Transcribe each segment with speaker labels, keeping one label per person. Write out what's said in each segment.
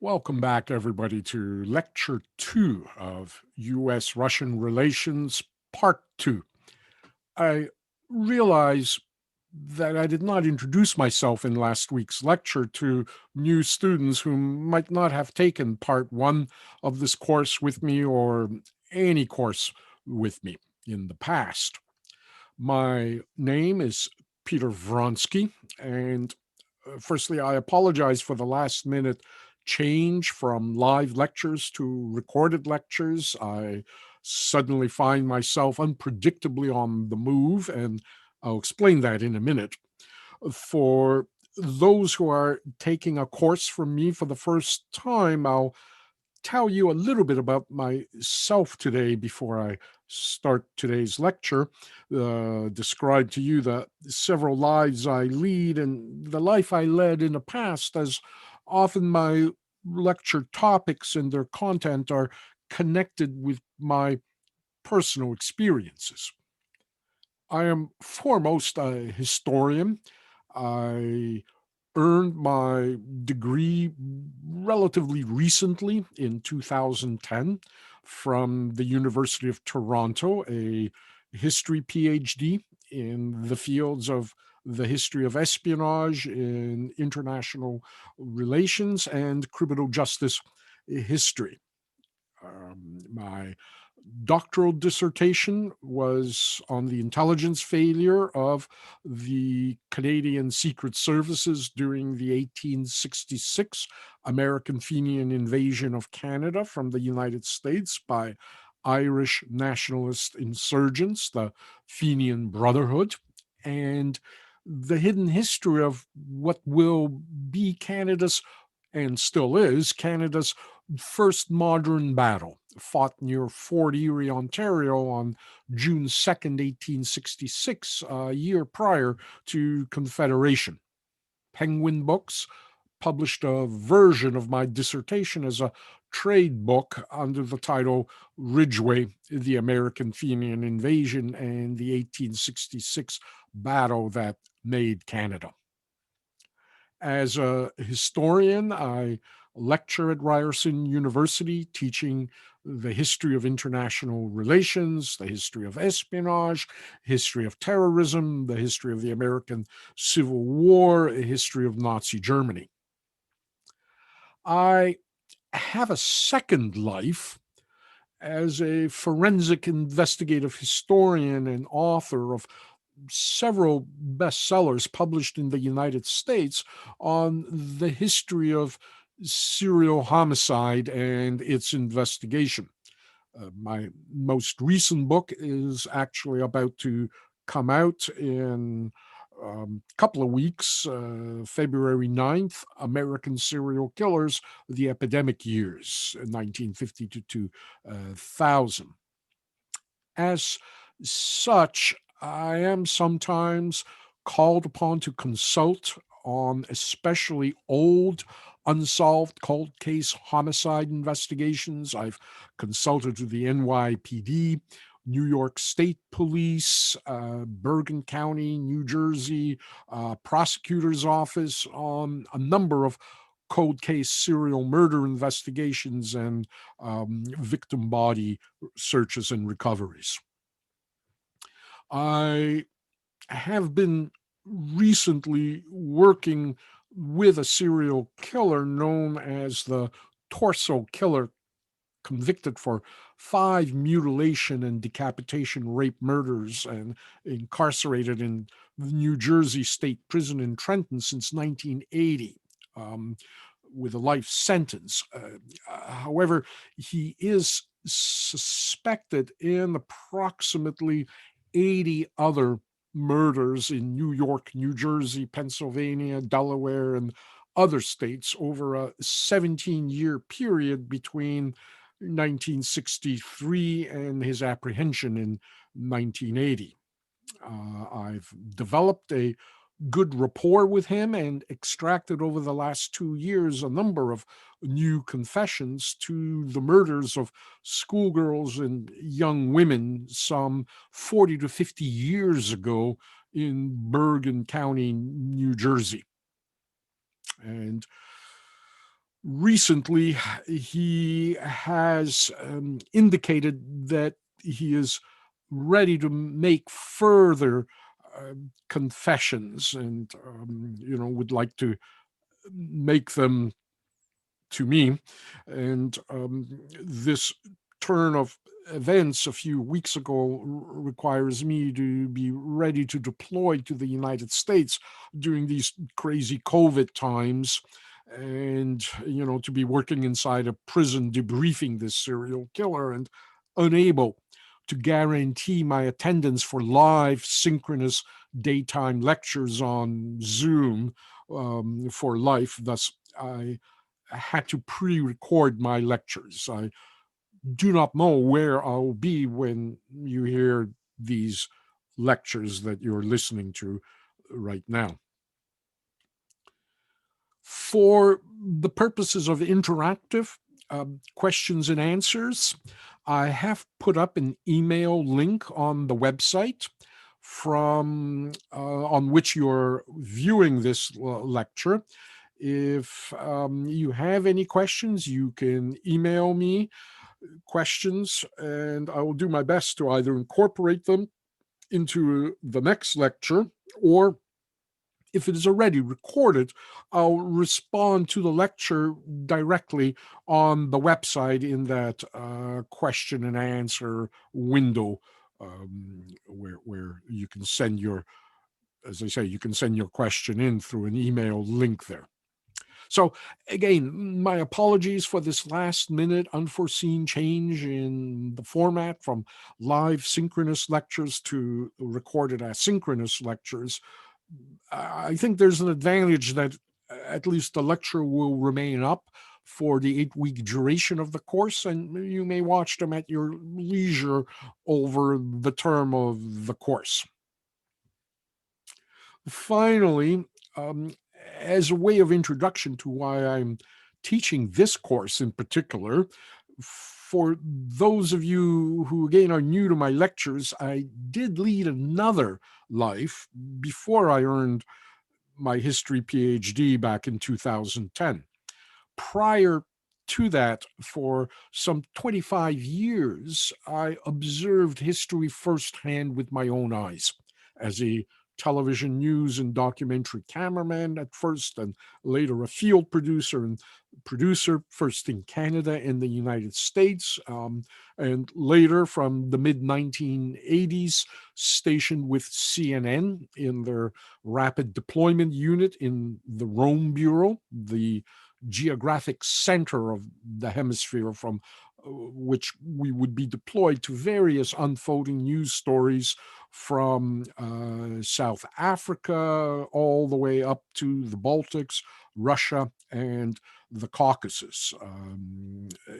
Speaker 1: Welcome back, everybody, to Lecture 2 of U.S.-Russian Relations, Part 2. I realize that I did not introduce myself in last week's lecture to new students who might not have taken Part 1 of this course with me or any course with me in the past. My name is Peter Vronsky, and firstly, I apologize for the last minute change from live lectures to recorded lectures. I suddenly find myself unpredictably on the move, and I'll explain that in a minute. For those who are taking a course from me for the first time, I'll tell you a little bit about myself today before I start today's lecture, describe to you the several lives I lead and the life I led in the past, as often my lecture topics and their content are connected with my personal experiences. I am foremost a historian. I earned my degree relatively recently in 2010 from the University of Toronto, a history PhD in the fields of the history of espionage in international relations and criminal justice history. My doctoral dissertation was on the intelligence failure of the Canadian Secret Services during the 1866 American Fenian invasion of Canada from the United States by Irish nationalist insurgents, the Fenian Brotherhood, and the hidden history of what will be Canada's, and still is, Canada's first modern battle, fought near Fort Erie, Ontario on June 2nd, 1866, a year prior to Confederation. Penguin Books published a version of my dissertation as a trade book under the title Ridgway, the American Fenian Invasion and the 1866 Battle That Made Canada. As a historian, I lecture at Ryerson University, teaching the history of international relations, the history of espionage, history of terrorism, the history of the American Civil War, a history of Nazi Germany. I have a second life as a forensic investigative historian and author of several bestsellers published in the United States on the history of serial homicide and its investigation. My most recent book is actually about to come out in a couple of weeks, February 9th, American Serial Killers, The Epidemic Years, 1950 to 2000. As such, I am sometimes called upon to consult on especially old, unsolved cold case homicide investigations. I've consulted with the NYPD, New York State Police, Bergen County, New Jersey, prosecutor's office on a number of cold case serial murder investigations and victim body searches and recoveries. I have been recently working with a serial killer known as the Torso Killer, convicted for 5 mutilation and decapitation rape murders and incarcerated in the New Jersey State Prison in Trenton since 1980. With a life sentence. However, he is suspected in approximately 80 other murders in New York, New Jersey, Pennsylvania, Delaware, and other states over a 17-year period between 1963 and his apprehension in 1980. I've developed a good rapport with him and extracted over the last 2 years a number of new confessions to the murders of schoolgirls and young women some 40 to 50 years ago in Bergen County, New Jersey. And Recently, he has indicated that he is ready to make further confessions and, would like to make them to me. And this turn of events a few weeks ago requires me to be ready to deploy to the United States during these crazy COVID times, and to be working inside a prison debriefing this serial killer, and unable to guarantee my attendance for live synchronous daytime lectures on Zoom for life. Thus, I had to pre-record my lectures. I do not know where I'll be when you hear these lectures that you're listening to right now. For the purposes of interactive questions and answers, I have put up an email link on the website from on which you're viewing this lecture. If you have any questions, you can email me questions, and I will do my best to either incorporate them into the next lecture, or if it is already recorded, I'll respond to the lecture directly on the website in that question and answer window, where you can send your, as I say, you can send your question in through an email link there. So again, my apologies for this last minute unforeseen change in the format from live synchronous lectures to recorded asynchronous lectures. I think there's an advantage that at least the lecture will remain up for the 8-week duration of the course, and you may watch them at your leisure over the term of the course. Finally, as a way of introduction to why I'm teaching this course in particular, for those of you who again are new to my lectures, I did lead another life before I earned my history PhD back in 2010. Prior to that, for some 25 years, I observed history firsthand with my own eyes as a television news and documentary cameraman at first, and later a field producer, first in Canada and the United States, and later from the mid-1980s, stationed with CNN in their rapid deployment unit in the Rome Bureau, the geographic center of the hemisphere from which we would be deployed to various unfolding news stories from South Africa all the way up to the Baltics, Russia, and the Caucasus.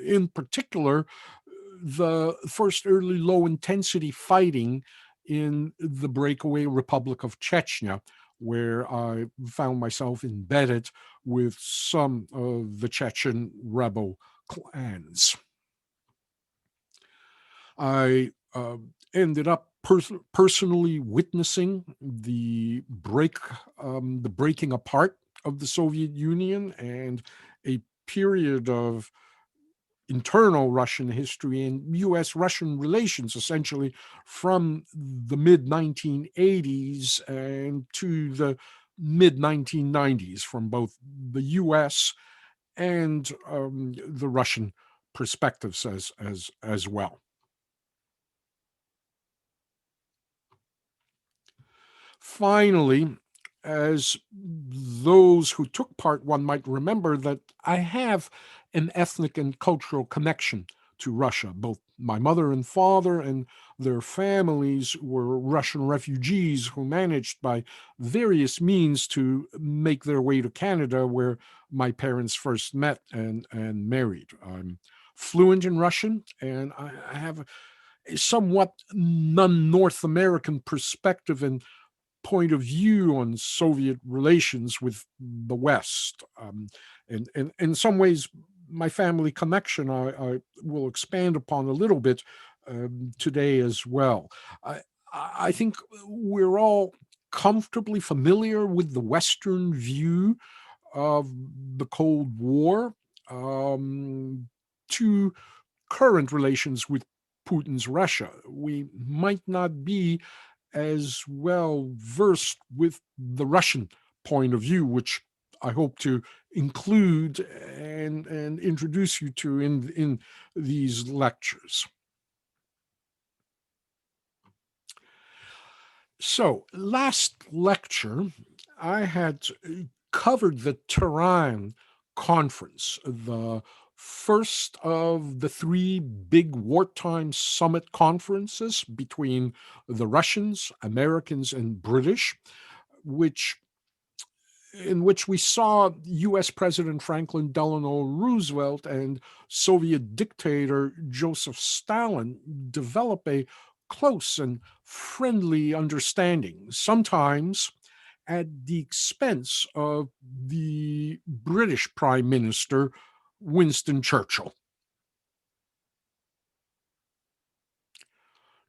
Speaker 1: In particular, the first early low-intensity fighting in the breakaway Republic of Chechnya, where I found myself embedded with some of the Chechen rebel clans. I ended up personally witnessing the breaking apart of the Soviet Union and a period of internal Russian history and U.S.-Russian relations, essentially from the mid-1980s and to the mid-1990s, from both the U.S. and the Russian perspectives as well. Finally, as those who took part one might remember, that I have an ethnic and cultural connection to Russia. Both my mother and father and their families were Russian refugees who managed by various means to make their way to Canada, where my parents first met and married. I'm fluent in Russian, and I have a somewhat non-North American perspective and point of view on Soviet relations with the West. And in some ways, my family connection, I will expand upon a little bit today as well. I think we're all comfortably familiar with the Western view of the Cold War. to current relations with Putin's Russia. We might not be as well versed with the Russian point of view, which I hope to include and introduce you to in these lectures. So, last lecture, I had covered the Tehran Conference, the first of the three big wartime summit conferences between the Russians, Americans, and British, which in which we saw US President Franklin Delano Roosevelt and Soviet dictator Joseph Stalin develop a close and friendly understanding, sometimes at the expense of the British Prime Minister Winston Churchill.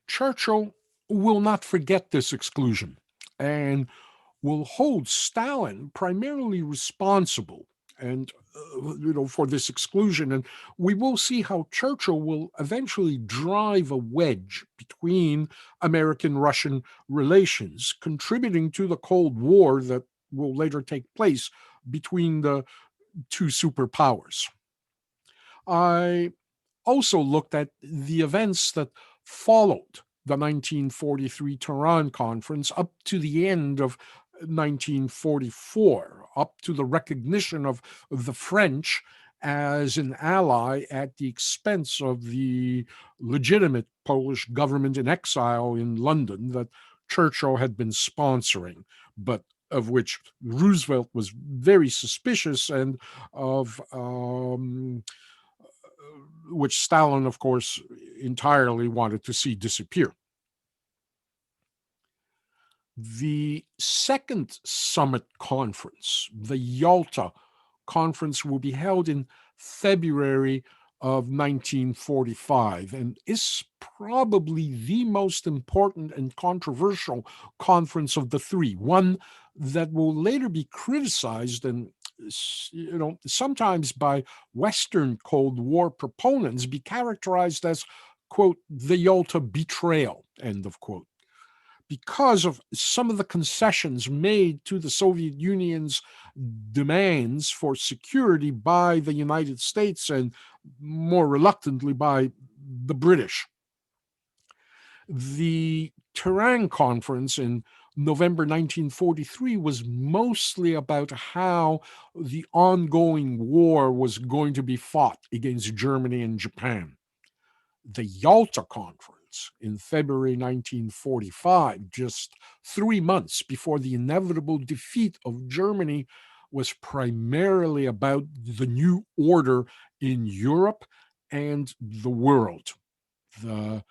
Speaker 1: Churchill will not forget this exclusion and will hold Stalin primarily responsible and for this exclusion. And we will see how Churchill will eventually drive a wedge between American-Russian relations, contributing to the Cold War that will later take place between the two superpowers. I also looked at the events that followed the 1943 Tehran Conference up to the end of 1944, up to the recognition of the French as an ally at the expense of the legitimate Polish government in exile in London that Churchill had been sponsoring, but of which Roosevelt was very suspicious, and of which Stalin, of course, entirely wanted to see disappear. The second summit conference, the Yalta Conference, will be held in February of 1945 and is probably the most important and controversial conference of the three, one that will later be criticized and sometimes by Western Cold War proponents be characterized as, quote, the Yalta Betrayal, end of quote, because of some of the concessions made to the Soviet Union's demands for security by the United States and more reluctantly by the British. The Tehran Conference in November 1943 was mostly about how the ongoing war was going to be fought against Germany and Japan. The Yalta Conference in February 1945, just 3 months before the inevitable defeat of Germany, was primarily about the new order in Europe and the world, the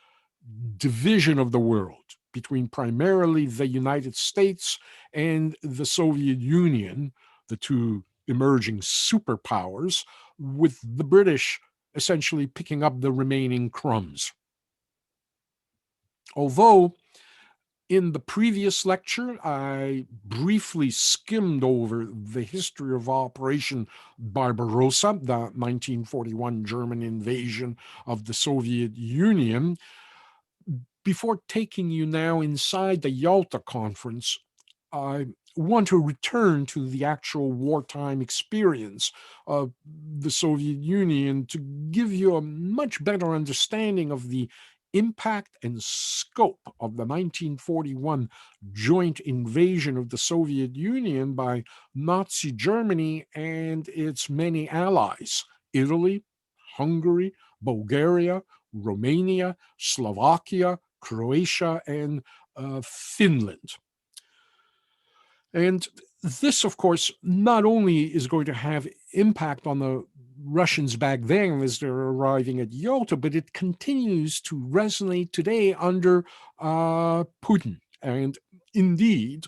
Speaker 1: division of the world between primarily the United States and the Soviet Union, the two emerging superpowers, with the British essentially picking up the remaining crumbs. Although in the previous lecture, I briefly skimmed over the history of Operation Barbarossa, the 1941 German invasion of the Soviet Union. Before taking you now inside the Yalta Conference, I want to return to the actual wartime experience of the Soviet Union to give you a much better understanding of the impact and scope of the 1941 joint invasion of the Soviet Union by Nazi Germany and its many allies, Italy, Hungary, Bulgaria, Romania, Slovakia, Croatia, and Finland. And this, of course, not only is going to have impact on the Russians back then as they're arriving at Yalta, but it continues to resonate today under Putin. And indeed,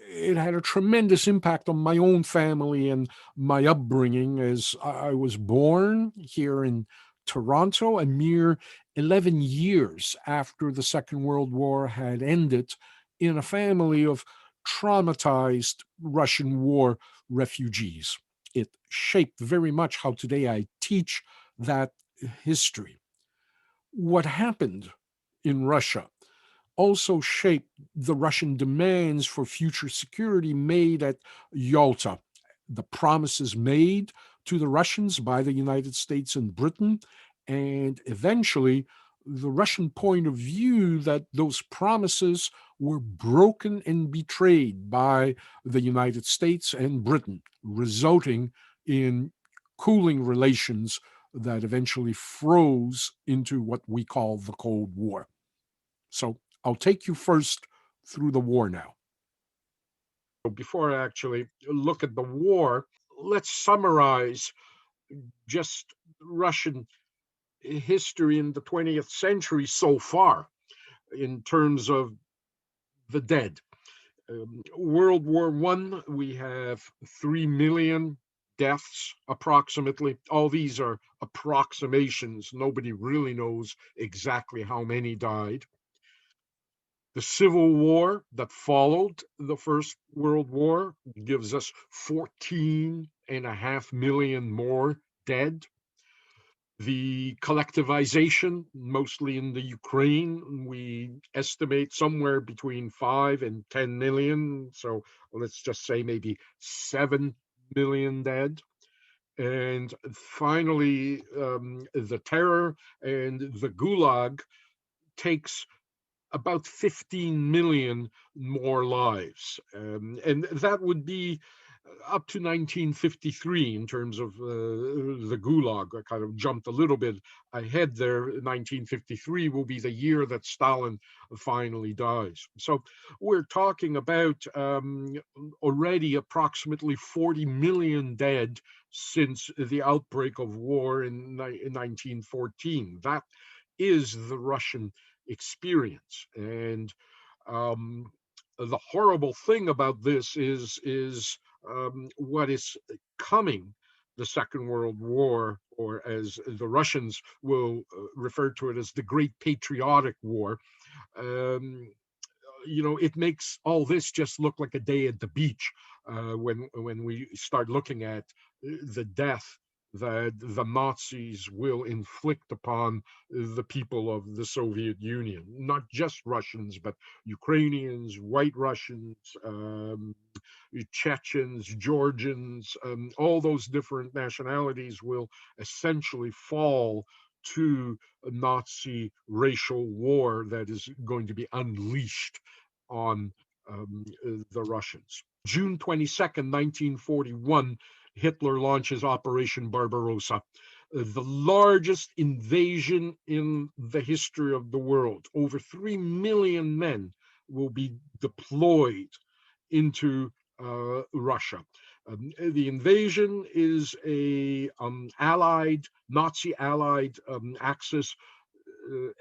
Speaker 1: it had a tremendous impact on my own family and my upbringing, as I was born here in Toronto a mere 11 years after the Second World War had ended, in a family of traumatized Russian war refugees. It shaped very much how today I teach that history. What happened in Russia also shaped the Russian demands for future security made at Yalta. The promises made to the Russians by the United States and Britain, and eventually the Russian point of view that those promises were broken and betrayed by the United States and Britain, resulting in cooling relations that eventually froze into what we call the Cold War. So I'll take you first through the war now. Before I actually look at the war, let's summarize just Russian history in the 20th century so far in terms of the dead. World War I, we have 3 million deaths approximately. All these are approximations. Nobody really knows exactly how many died. The Civil War that followed the First World War gives us 14.5 million more dead. The collectivization, mostly in the Ukraine, we estimate somewhere between 5 and 10 million. So let's just say maybe 7 million dead. And finally, the terror and the Gulag takes about 15 million more lives. And that would be up to 1953 in terms of the Gulag. I kind of jumped a little bit ahead there. 1953 will be the year that Stalin finally dies. So we're talking about already approximately 40 million dead since the outbreak of war in 1914. That is the Russian experience. And the horrible thing about this is what is coming, the Second World War, or as the Russians will refer to it as the Great Patriotic War. It makes all this just look like a day at the beach when we start looking at the death that the Nazis will inflict upon the people of the Soviet Union, not just Russians, but Ukrainians, White Russians, Chechens, Georgians, all those different nationalities will essentially fall to a Nazi racial war that is going to be unleashed on the Russians. June 22nd, 1941, Hitler launches Operation Barbarossa, the largest invasion in the history of the world. Over 3 million men will be deployed into Russia. The invasion is a Nazi-allied Axis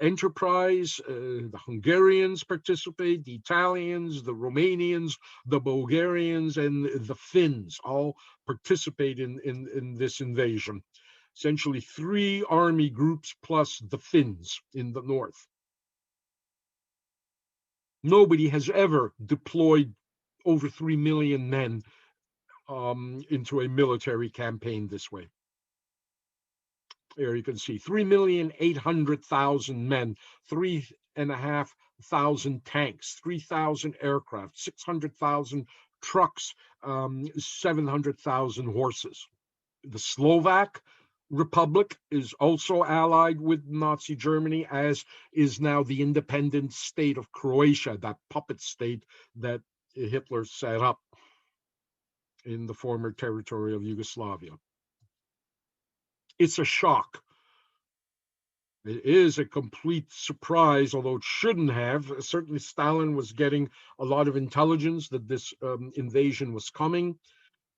Speaker 1: enterprise. The Hungarians participate, the Italians, the Romanians, the Bulgarians, and the Finns all participate in this invasion. Essentially 3 army groups plus the Finns in the north. Nobody has ever deployed over 3 million men into a military campaign this way. There you can see 3,800,000 men, 3,500 tanks, 3,000 aircraft, 600,000 trucks, 700,000 horses. The Slovak Republic is also allied with Nazi Germany, as is now the independent state of Croatia, that puppet state that Hitler set up in the former territory of Yugoslavia. It's a shock. It is a complete surprise, although it shouldn't have. Certainly, Stalin was getting a lot of intelligence that this invasion was coming,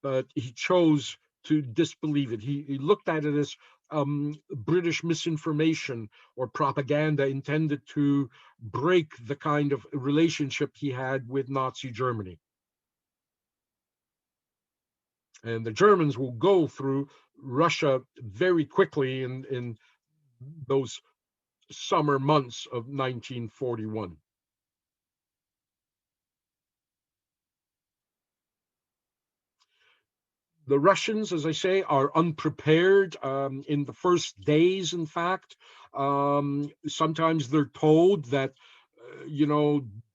Speaker 1: but he chose to disbelieve it. He looked at it as British misinformation or propaganda intended to break the kind of relationship he had with Nazi Germany. And the Germans will go through Russia very quickly in those summer months of 1941. The Russians, as I say, are unprepared in the first days, in fact. Sometimes they're told that,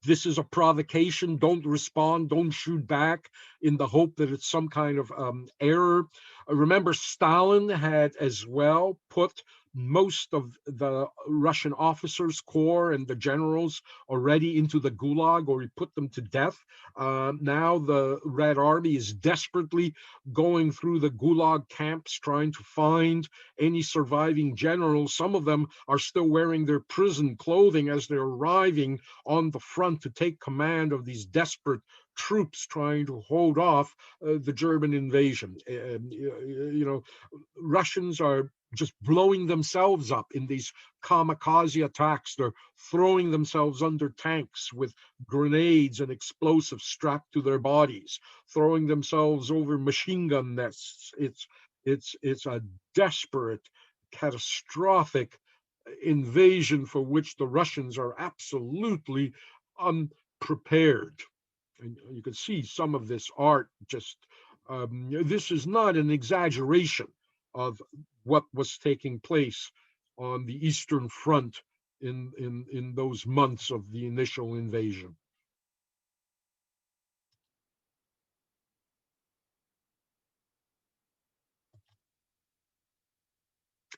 Speaker 1: this is a provocation, don't respond, don't shoot back, in the hope that it's some kind of error. Remember, Stalin had as well put most of the Russian officers' corps and the generals already into the Gulag, or he put them to death. Now the Red Army is desperately going through the Gulag camps trying to find any surviving generals. Some of them are still wearing their prison clothing as they're arriving on the front to take command of these desperate troops trying to hold off the German invasion. Russians are just blowing themselves up in these kamikaze attacks. They're throwing themselves under tanks with grenades and explosives strapped to their bodies, throwing themselves over machine gun nests. It's a desperate, catastrophic invasion for which the Russians are absolutely unprepared. And you can see some of this art just, this is not an exaggeration of what was taking place on the Eastern Front in those months of the initial invasion.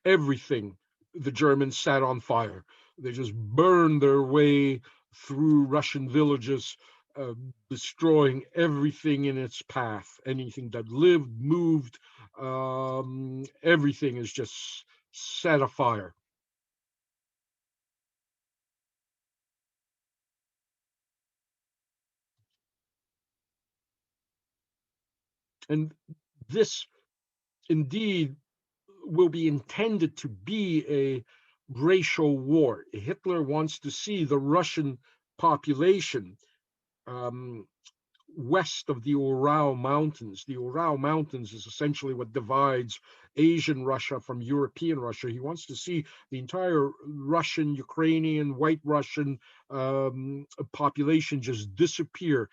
Speaker 1: Everything the Germans set on fire. They just burned their way through Russian villages, destroying everything in its path. Anything that lived, moved, everything is just set afire. And this indeed will be intended to be a racial war. Hitler wants to see the Russian population um, west of the Ural Mountains. The Ural Mountains is essentially what divides Asian Russia from European Russia. He wants to see the entire Russian, Ukrainian, White Russian population just disappear.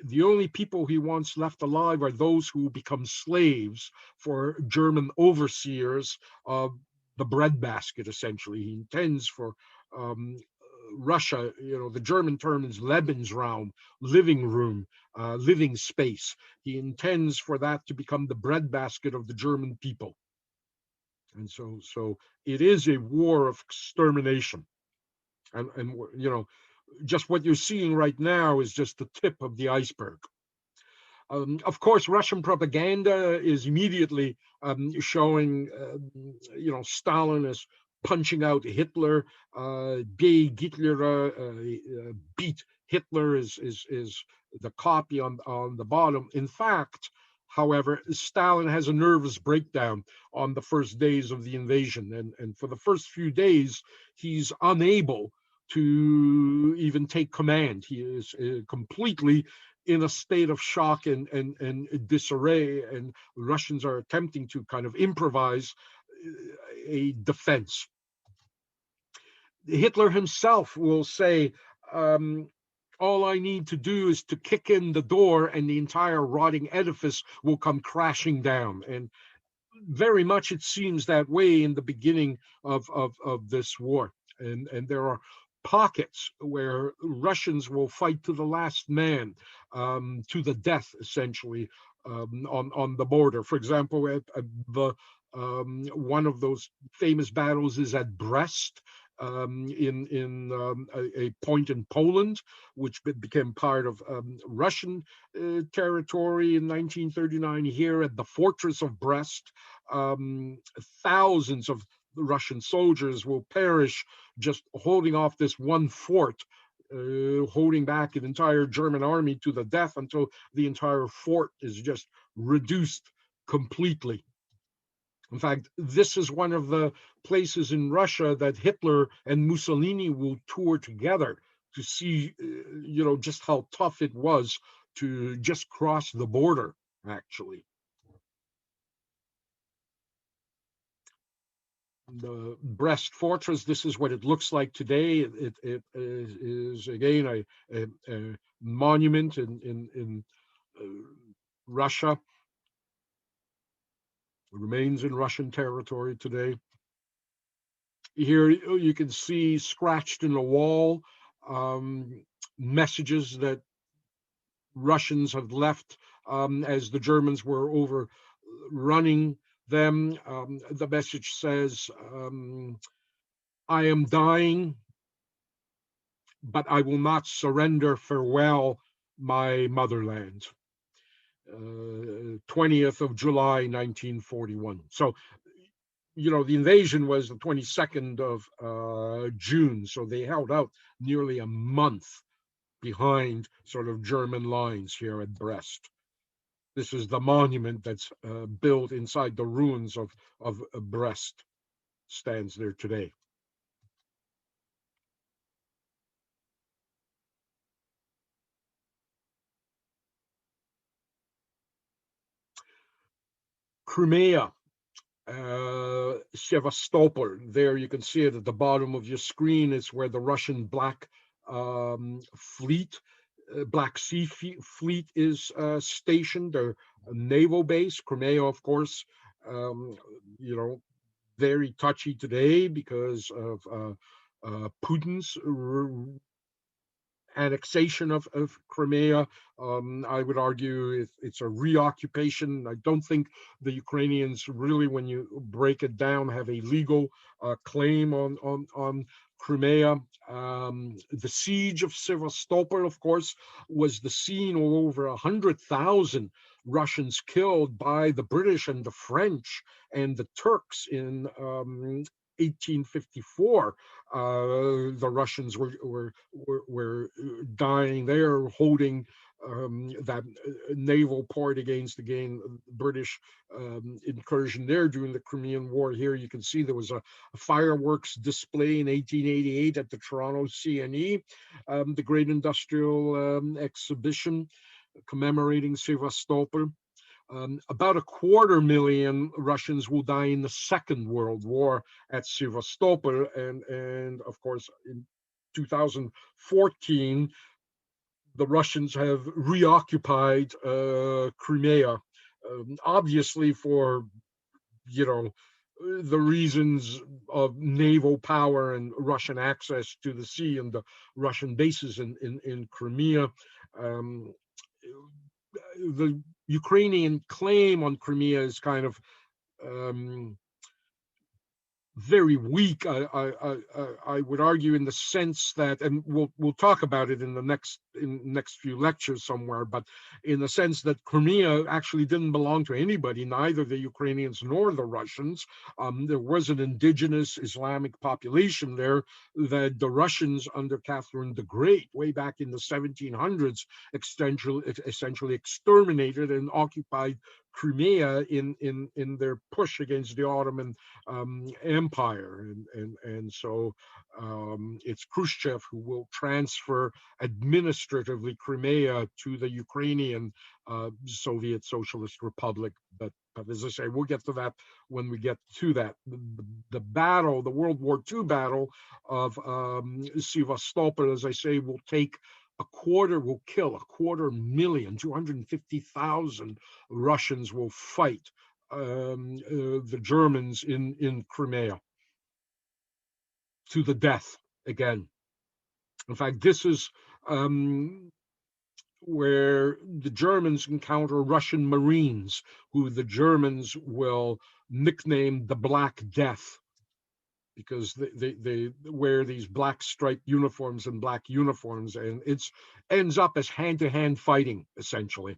Speaker 1: The only people he wants left alive are those who become slaves for German overseers of the breadbasket, essentially. He intends for um, Russia, the German term is Lebensraum, living room, living space. He intends for that to become the breadbasket of the German people. And so it is a war of extermination. And just what you're seeing right now is just the tip of the iceberg. Of course, Russian propaganda is immediately showing, Stalin as punching out Hitler, beat Hitler is the copy on the bottom. In fact, however, Stalin has a nervous breakdown on the first days of the invasion. And for the first few days, he's unable to even take command. He is completely in a state of shock and disarray, and the Russians are attempting to kind of improvise a defense. Hitler himself will say, all I need to do is to kick in the door and the entire rotting edifice will come crashing down. And very much it seems that way in the beginning of this war. And there are pockets where Russians will fight to the last man, to the death, essentially, on the border. For example, at the one of those famous battles is at Brest, in a point in Poland, which became part of Russian territory in 1939. Here at the fortress of Brest, thousands of Russian soldiers will perish just holding off this one fort, holding back an entire German army to the death until the entire fort is just reduced completely. In fact, this is one of the places in Russia that Hitler and Mussolini will tour together to see, just how tough it was to just cross the border, actually. The Brest Fortress, this is what it looks like today. It is again a monument in Russia. remains in Russian territory today. Here you can see scratched in the wall messages that Russians have left as the Germans were overrunning them. The message says, I am dying, but I will not surrender. Farewell, my motherland. 20th of July, 1941. So, the invasion was the 22nd of June. So they held out nearly a month behind sort of German lines here at Brest. This is the monument that's built inside the ruins of Brest, stands there today. Crimea, Sevastopol. There you can see it at the bottom of your screen. It's where the Russian fleet, Black Sea Fleet is stationed. Their naval base, Crimea, of course, very touchy today because of Putin's annexation of Crimea. I would argue it's a reoccupation. I don't think the Ukrainians really, when you break it down, have a legal claim on Crimea. The siege of Sevastopol, of course, was the scene of over 100,000 Russians killed by the British and the French and the Turks in 1854. The Russians were dying there, holding that naval port against the British incursion there during the Crimean War. Here you can see there was a fireworks display in 1888 at the Toronto CNE, the Great Industrial Exhibition commemorating Sevastopol. About 250,000 Russians will die in the Second World War at Sevastopol, and of course in 2014 the Russians have reoccupied Crimea, obviously for the reasons of naval power and Russian access to the sea and the Russian bases in Crimea. The Ukrainian claim on Crimea is kind of very weak. I would argue in the sense that, and we'll talk about it in the next few lectures somewhere, but in the sense that Crimea actually didn't belong to anybody, neither the Ukrainians nor the Russians. There was an indigenous Islamic population there that the Russians under Catherine the Great, way back in the 1700s, essentially exterminated and occupied Crimea in their push against the Ottoman Empire, and so it's Khrushchev who will transfer administratively Crimea to the Ukrainian Soviet Socialist Republic. But as I say, we'll get to that when we get to that. The battle, the World War II battle of Sevastopol, as I say, will kill 250,000, 250,000 Russians will fight the Germans in Crimea to the death again. In fact, this is where the Germans encounter Russian Marines, who the Germans will nickname the Black Death, because they wear these black striped uniforms and black uniforms, and it ends up as hand-to-hand fighting, essentially.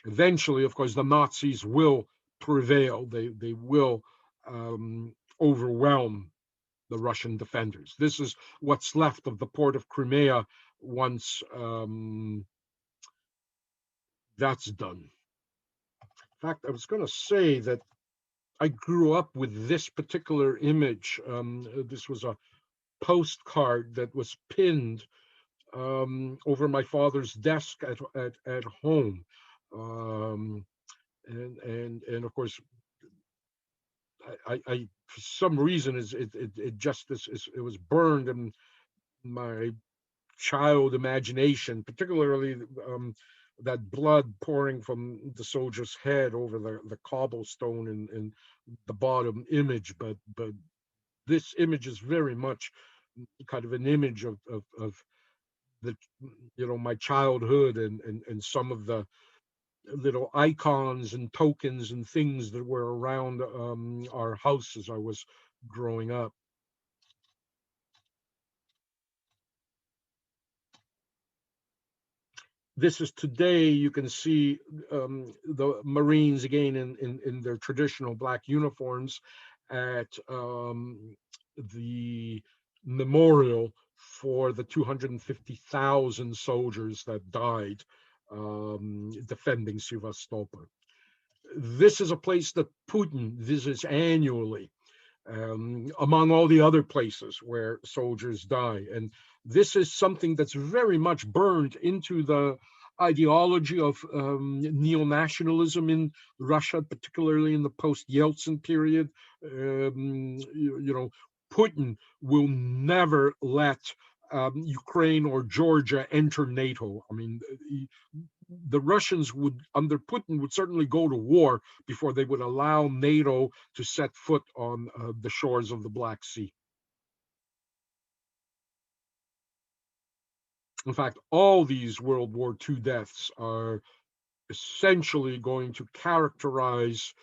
Speaker 1: Eventually, of course, the Nazis will prevail. They will overwhelm the Russian defenders. This is what's left of the port of Crimea once that's done. In fact, I was going to say that I grew up with this particular image. This was a postcard that was pinned over my father's desk at home. And of course, I for some reason it was burned in my child imagination, particularly that blood pouring from the soldier's head over the cobblestone in the bottom image, but this image is very much kind of an image of the my childhood and some of the little icons and tokens and things that were around our house as I was growing up. This is today. You can see the Marines again in their traditional black uniforms at the memorial for the 250,000 soldiers that died defending Sevastopol. This is a place that Putin visits annually, among all the other places where soldiers die. And this is something that's very much burned into the ideology of neo-nationalism in Russia, particularly in the post-Yeltsin period. Putin will never let Ukraine or Georgia enter NATO. I mean, the Russians would, under Putin, would certainly go to war before they would allow NATO to set foot on the shores of the Black Sea. In fact, all these World War II deaths are essentially going to characterize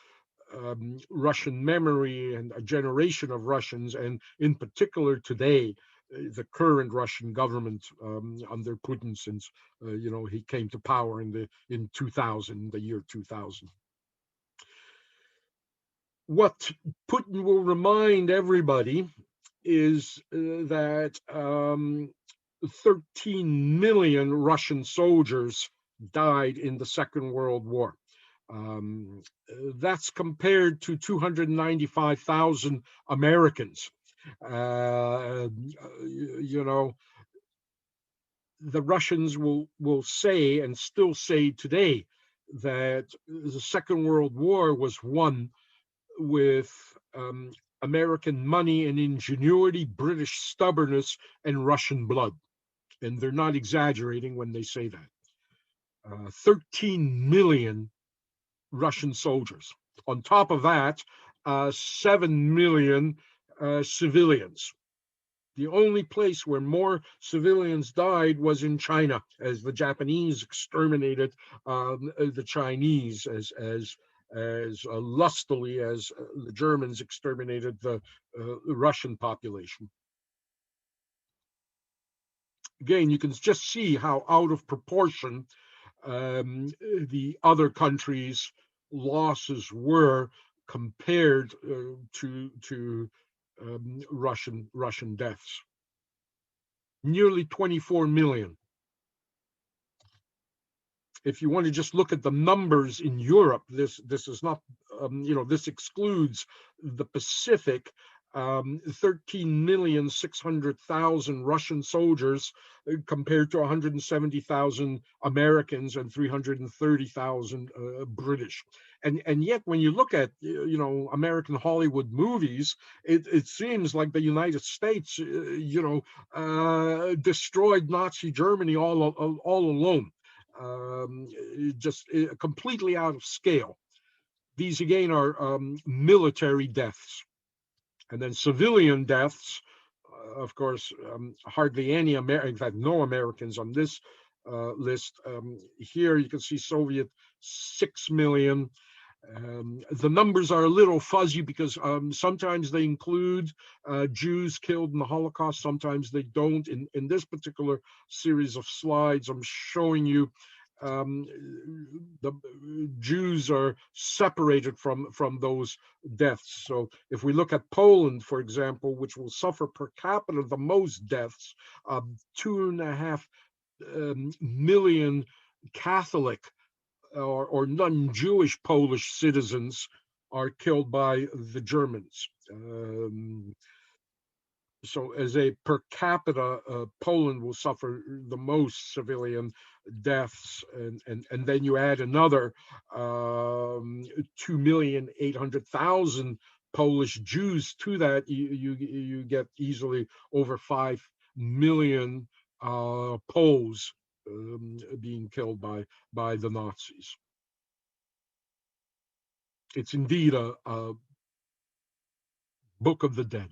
Speaker 1: Russian memory and a generation of Russians, and in particular today, the current Russian government under Putin since he came to power in 2000, the year 2000. What Putin will remind everybody is that 13 million Russian soldiers died in the Second World War. That's compared to 295,000 Americans. The Russians will say, and still say today, that the Second World War was won with American money and ingenuity, British stubbornness, and Russian blood. And they're not exaggerating when they say that. 13 million Russian soldiers. On top of that, 7 million civilians. The only place where more civilians died was in China, as the Japanese exterminated the Chinese as lustily as the Germans exterminated the Russian population. Again, you can just see how out of proportion the other countries' losses were compared to Russian deaths. Nearly 24 million. If you want to just look at the numbers in Europe, this is not, this excludes the Pacific. 13,600,000 Russian soldiers compared to 170,000 Americans and 330,000 British. And yet, when you look at American Hollywood movies, it seems like the United States, destroyed Nazi Germany all alone. Just completely out of scale. These again are military deaths. And then civilian deaths, of course, hardly any in fact, no Americans on this list. Here you can see Soviet 6 million. The numbers are a little fuzzy because sometimes they include Jews killed in the Holocaust, sometimes they don't. In this particular series of slides, I'm showing you the Jews are separated from those deaths. So if we look at Poland, for example, which will suffer per capita the most deaths, 2.5 million Catholic or non-Jewish Polish citizens are killed by the Germans. So as a per capita, Poland will suffer the most civilian deaths, and then you add another 2,800,000 Polish Jews to that, you get easily over 5 million Poles being killed by the Nazis. It's indeed a book of the dead.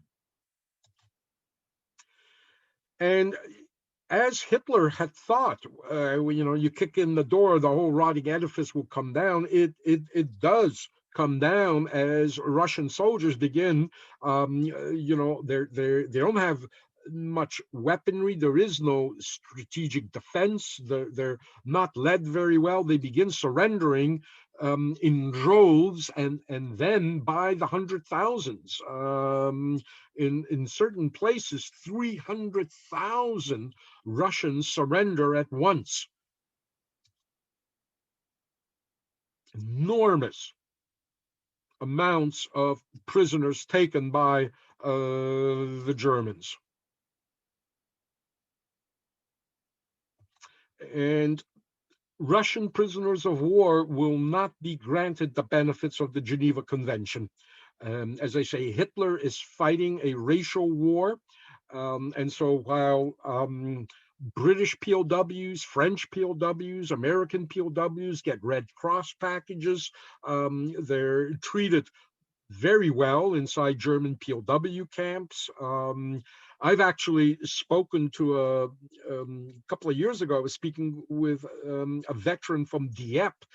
Speaker 1: And as Hitler had thought, you kick in the door, the whole rotting edifice will come down. It does come down as Russian soldiers begin. They don't have much weaponry. There is no strategic defense. They're not led very well. They begin surrendering in droves, and then by the hundred thousands. In certain places, 300,000 Russians surrender at once. Enormous amounts of prisoners taken by the Germans. And Russian prisoners of war will not be granted the benefits of the Geneva Convention. As I say, Hitler is fighting a racial war. And so while British POWs, French POWs, American POWs get Red Cross packages, they're treated very well inside German POW camps. I've actually spoken to a couple of years ago. I was speaking with a veteran from Dieppe.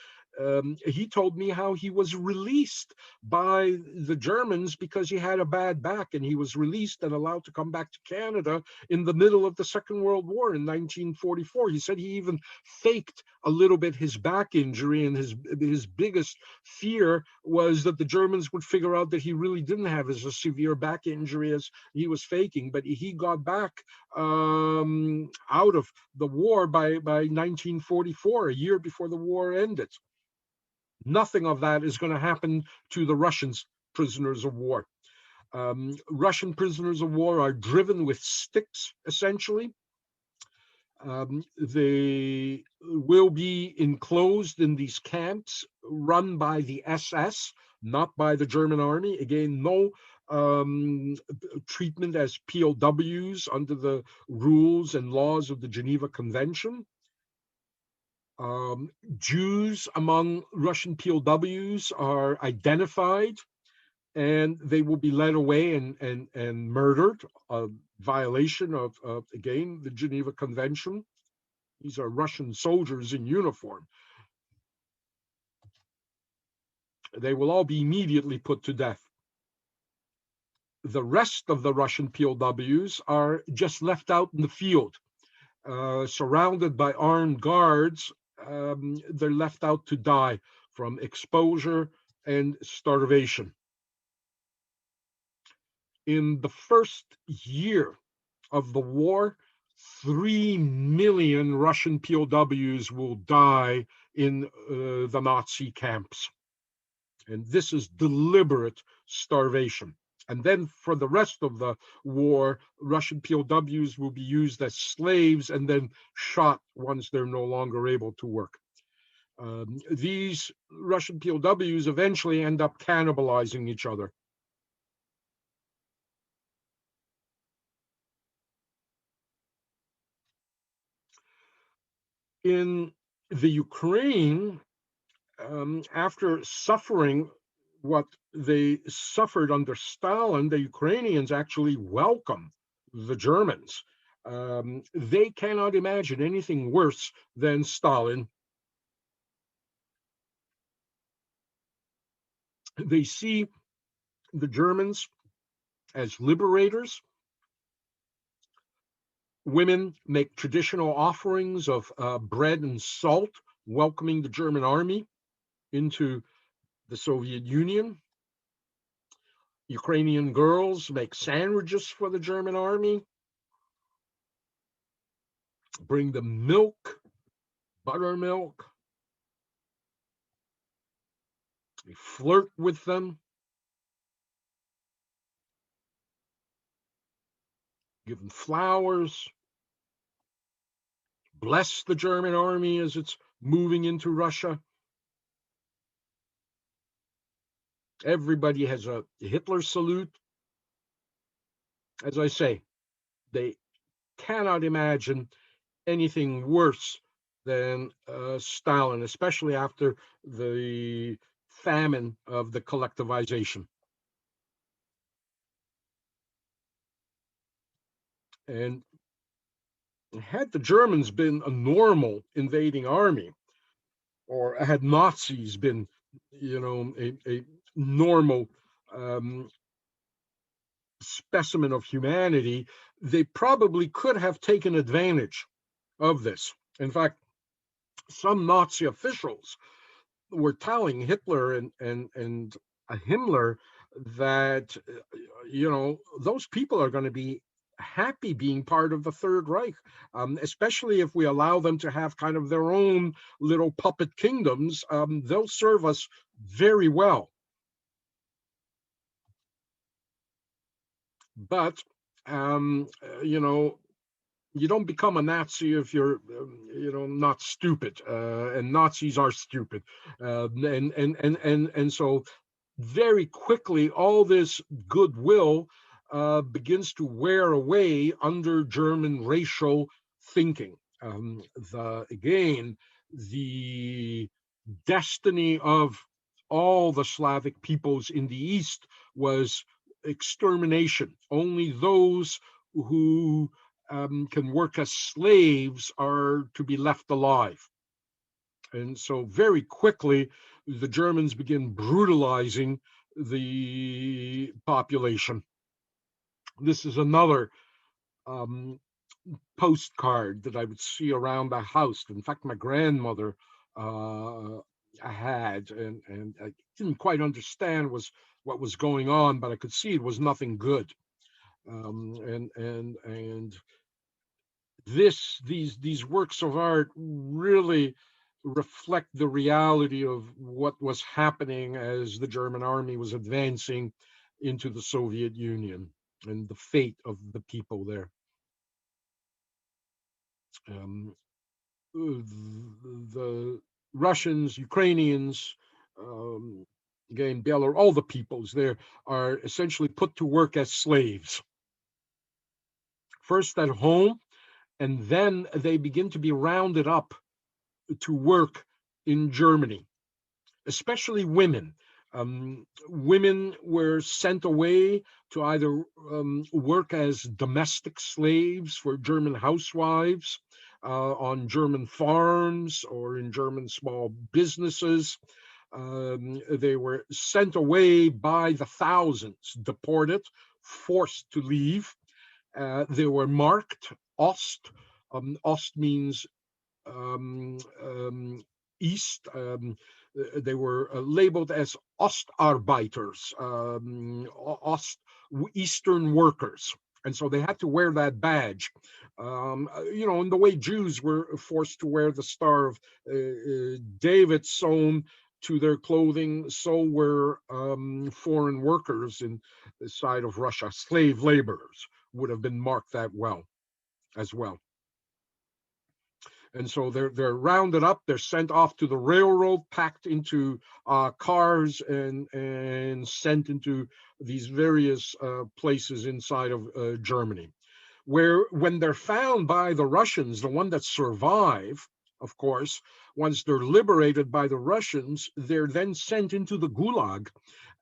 Speaker 1: He told me how he was released by the Germans because he had a bad back, and he was released and allowed to come back to Canada in the middle of the Second World War in 1944. He said he even faked a little bit his back injury, and his biggest fear was that the Germans would figure out that he really didn't have as a severe back injury as he was faking. But he got back out of the war by 1944, a year before the war ended. Nothing of that is going to happen to the Russians, prisoners of war. Russian prisoners of war are driven with sticks, essentially. They will be enclosed in these camps run by the SS, not by the German army. Again, no treatment as POWs under the rules and laws of the Geneva Convention. Jews among Russian POWs are identified, and they will be led away and murdered, a violation of, again, the Geneva Convention. These are Russian soldiers in uniform. They will all be immediately put to death. The rest of the Russian POWs are just left out in the field, surrounded by armed guards. They're left out to die from exposure and starvation. In the first year of the war, 3 million Russian POWs will die in the Nazi camps. And this is deliberate starvation. And then for the rest of the war, Russian POWs will be used as slaves and then shot once they're no longer able to work. These Russian POWs eventually end up cannibalizing each other. In the Ukraine, after suffering what they suffered under Stalin, the Ukrainians actually welcome the Germans. They cannot imagine anything worse than Stalin. They see the Germans as liberators. Women make traditional offerings of bread and salt, welcoming the German army into the Soviet Union. Ukrainian girls make sandwiches for the German army, bring them milk, buttermilk. They flirt with them, give them flowers, bless the German army as it's moving into Russia. Everybody has a Hitler salute. As I say, they cannot imagine anything worse than Stalin, especially after the famine of the collectivization. And had the Germans been a normal invading army, or had Nazis been, a normal um, specimen of humanity, they probably could have taken advantage of this. In fact, some Nazi officials were telling Hitler and Himmler that those people are going to be happy being part of the Third Reich, especially if we allow them to have kind of their own little puppet kingdoms. They'll serve us very well. But you don't become a Nazi if you're, not stupid, and Nazis are stupid, and so very quickly all this goodwill begins to wear away under German racial thinking. The destiny of all the Slavic peoples in the East was extermination. Only those who can work as slaves are to be left alive. And so very quickly, the Germans begin brutalizing the population. This is another um, postcard that I would see around the house. In fact, my grandmother uh, had, and I didn't quite understand what was going on, but I could see it was nothing good. And these works of art really reflect the reality of what was happening as the German army was advancing into the Soviet Union and the fate of the people there. Um, the Russians, Ukrainians, again, Belarus, all the peoples there are essentially put to work as slaves. First at home, and then they begin to be rounded up to work in Germany, especially women. Women were sent away to either work as domestic slaves for German housewives on German farms or in German small businesses. They were sent away by the thousands, deported, forced to leave. They were marked Ost. Ost means um, um, East. They were labeled as Ostarbeiters, Ost Eastern workers. And so they had to wear that badge. In the way Jews were forced to wear the Star of David sewn to their clothing, so were foreign workers in the side of Russia. Slave laborers would have been marked that well as well. And so they're rounded up, they're sent off to the railroad, packed into cars, and sent into these various places inside of Germany, where when they're found by the Russians, the one that survive, of course, once they're liberated by the Russians, they're then sent into the Gulag,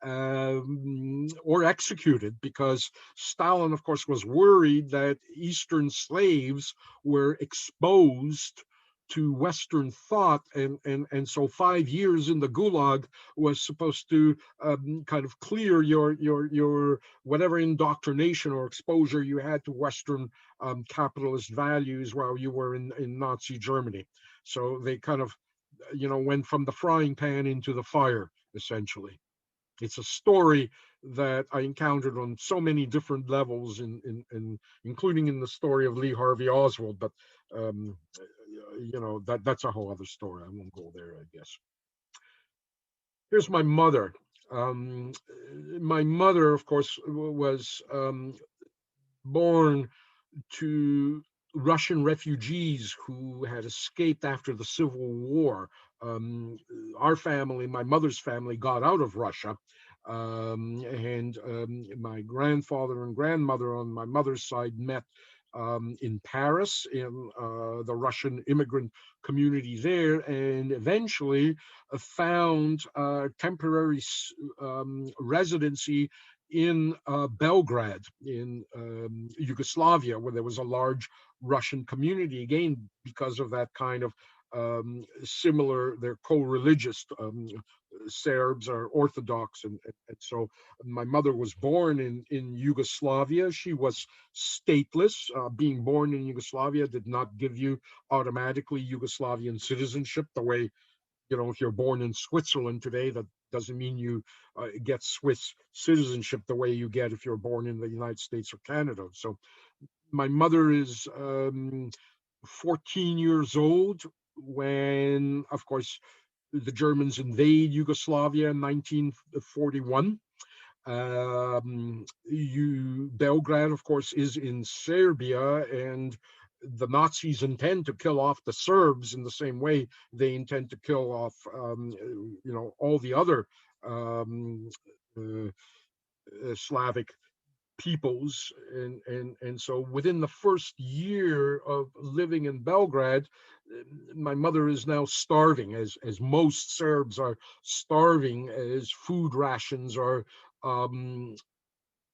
Speaker 1: or executed, because Stalin, of course, was worried that Eastern slaves were exposed to Western thought, and so 5 years in the Gulag was supposed to kind of clear your whatever indoctrination or exposure you had to Western capitalist values while you were in Nazi Germany. So they kind of went from the frying pan into the fire, essentially. It's a story that I encountered on so many different levels, including in the story of Lee Harvey Oswald. But that's a whole other story. I won't go there, I guess. Here's my mother. Um, my mother, of course, was born to Russian refugees who had escaped after the Civil War. Our family, my mother's family, got out of Russia. And my grandfather and grandmother on my mother's side met in Paris, in the Russian immigrant community there, and eventually found temporary residency in Belgrade, in Yugoslavia, where there was a large Russian community, again, because of that kind of similar, they're co-religious. Serbs are Orthodox, and so my mother was born in Yugoslavia. She was stateless. Being born in Yugoslavia did not give you automatically Yugoslavian citizenship the way, if you're born in Switzerland today, that doesn't mean you get Swiss citizenship the way you get if you're born in the United States or Canada. So my mother is 14 years old when, of course, the Germans invade Yugoslavia in 1941. Belgrade, of course, is in Serbia, and the Nazis intend to kill off the Serbs in the same way they intend to kill off, all the other um, uh, Slavic peoples, and so within the first year of living in Belgrade, my mother is now starving, as most Serbs are starving, as food rations are um,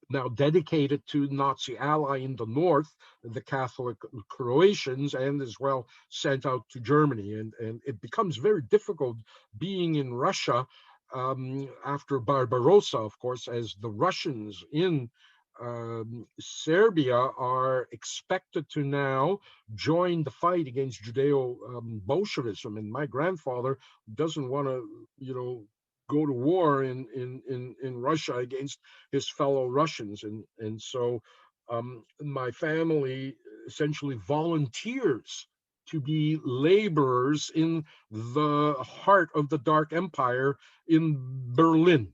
Speaker 1: now dedicated to Nazi ally in the north, the Catholic Croatians, and as well sent out to Germany. And it becomes very difficult being in Russia after Barbarossa, of course, as the Russians in Serbia are expected to now join the fight against Judeo Bolshevism. And my grandfather doesn't want to, go to war in Russia against his fellow Russians, and so my family essentially volunteers to be laborers in the heart of the Dark Empire in Berlin.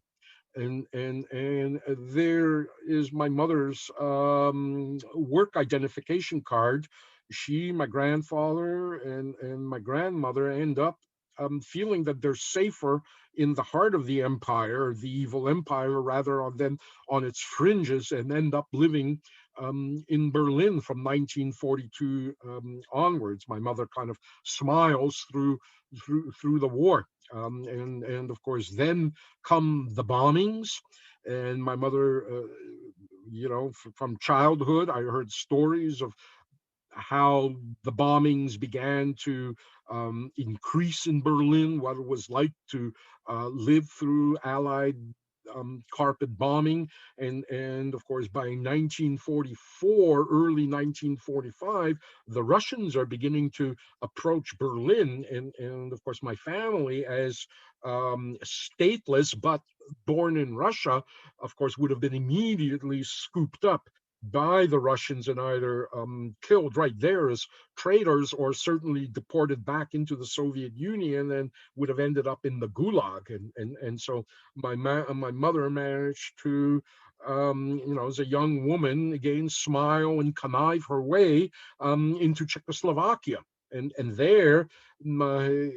Speaker 1: And there is my mother's work identification card. She, my grandfather, and my grandmother end up feeling that they're safer in the heart of the empire, the evil empire, rather than on its fringes, and end up living in Berlin from 1942 onwards. My mother kind of smiles through the war, and of course then come the bombings. And my mother, from childhood, I heard stories of how the bombings began to increase in Berlin, what it was like to live through Allied carpet bombing, and of course by 1944, early 1945, the Russians are beginning to approach Berlin, and of course my family, as stateless but born in Russia, of course would have been immediately scooped up by the Russians and either killed right there as traitors, or certainly deported back into the Soviet Union, and would have ended up in the Gulag. And so my mother managed to, as a young woman, again smile and connive her way into Czechoslovakia. And there, my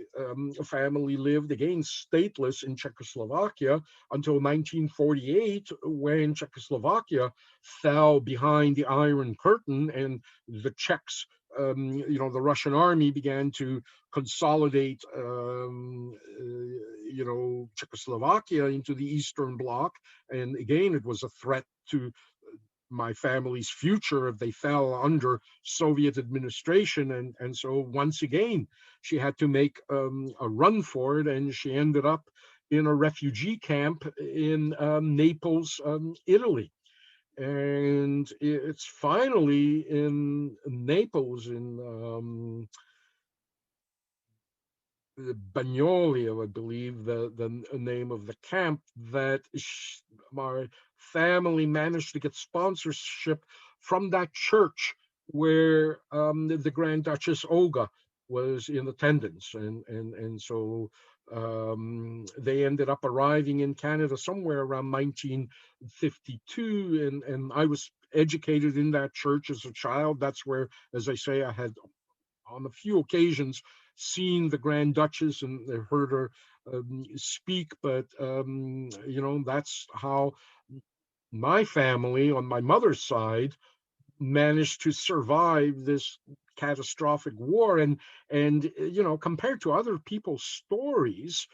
Speaker 1: family lived, again stateless, in Czechoslovakia until 1948, when Czechoslovakia fell behind the Iron Curtain, and the Czechs, the Russian army began to consolidate, Czechoslovakia into the Eastern Bloc. And again, it was a threat to my family's future if they fell under Soviet administration. And so once again, she had to make a run for it, and she ended up in a refugee camp in Naples, Italy. And it's finally in Naples, in Bagnoli, I believe the name of the camp, that my family managed to get sponsorship from that church where the Grand Duchess Olga was in attendance, and so they ended up arriving in Canada somewhere around 1952, and I was educated in that church as a child. That's where, as I say, I had on a few occasions seen the Grand Duchess and heard her speak, but that's how my family on my mother's side managed to survive this catastrophic war. And compared to other people's stories,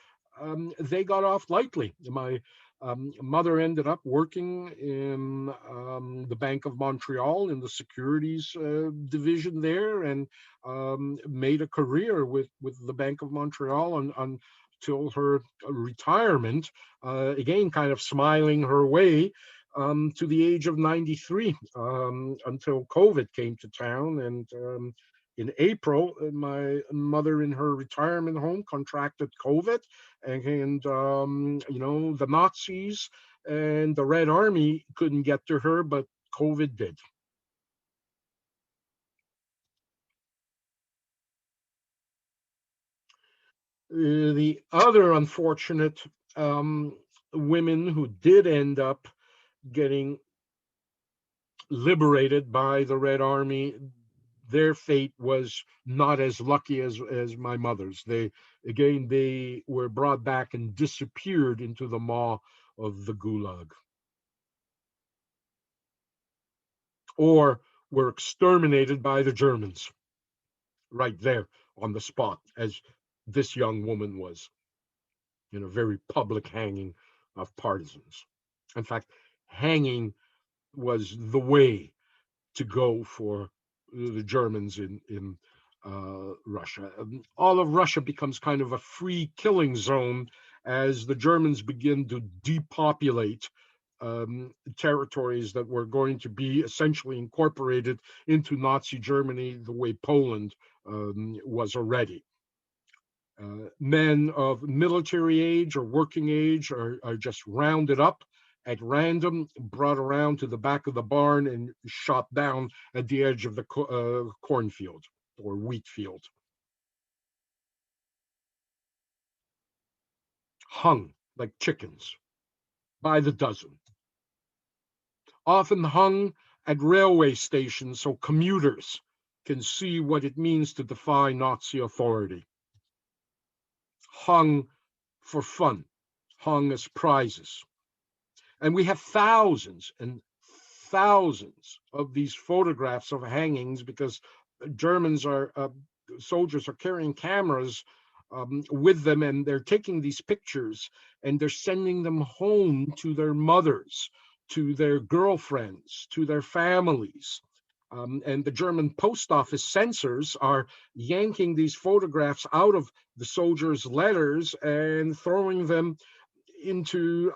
Speaker 1: they got off lightly. My mother ended up working in the Bank of Montreal in the securities division there, and made a career with the Bank of Montreal until her retirement. Again, kind of smiling her way to the age of 93, until COVID came to town. And in April, my mother in her retirement home contracted COVID, and the Nazis and the Red Army couldn't get to her, but COVID did. The other unfortunate women who did end up getting liberated by the Red Army, their fate was not as lucky as my mother's. They were brought back and disappeared into the maw of the Gulag, or were exterminated by the Germans right there on the spot, as this young woman was, in a very public hanging of partisans. In fact, hanging was the way to go for the Germans in Russia. All of Russia becomes kind of a free killing zone as the Germans begin to depopulate territories that were going to be essentially incorporated into Nazi Germany the way Poland was already. Men of military age or working age are just rounded up at random, brought around to the back of the barn, and shot down at the edge of the cornfield or wheat field. Hung like chickens by the dozen. Often hung at railway stations so commuters can see what it means to defy Nazi authority. Hung for fun, hung as prizes. And we have thousands and thousands of these photographs of hangings, because Germans soldiers are carrying cameras with them, and they're taking these pictures and they're sending them home to their mothers, to their girlfriends, to their families. And the German post office censors are yanking these photographs out of the soldiers' letters and throwing them into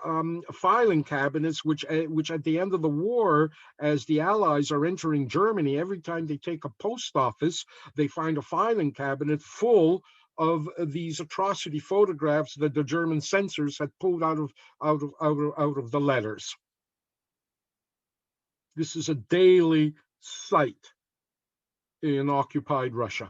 Speaker 1: filing cabinets, which at the end of the war, as the Allies are entering Germany, every time they take a post office, they find a filing cabinet full of these atrocity photographs that the German censors had pulled out of the letters. This is a daily sight in occupied Russia.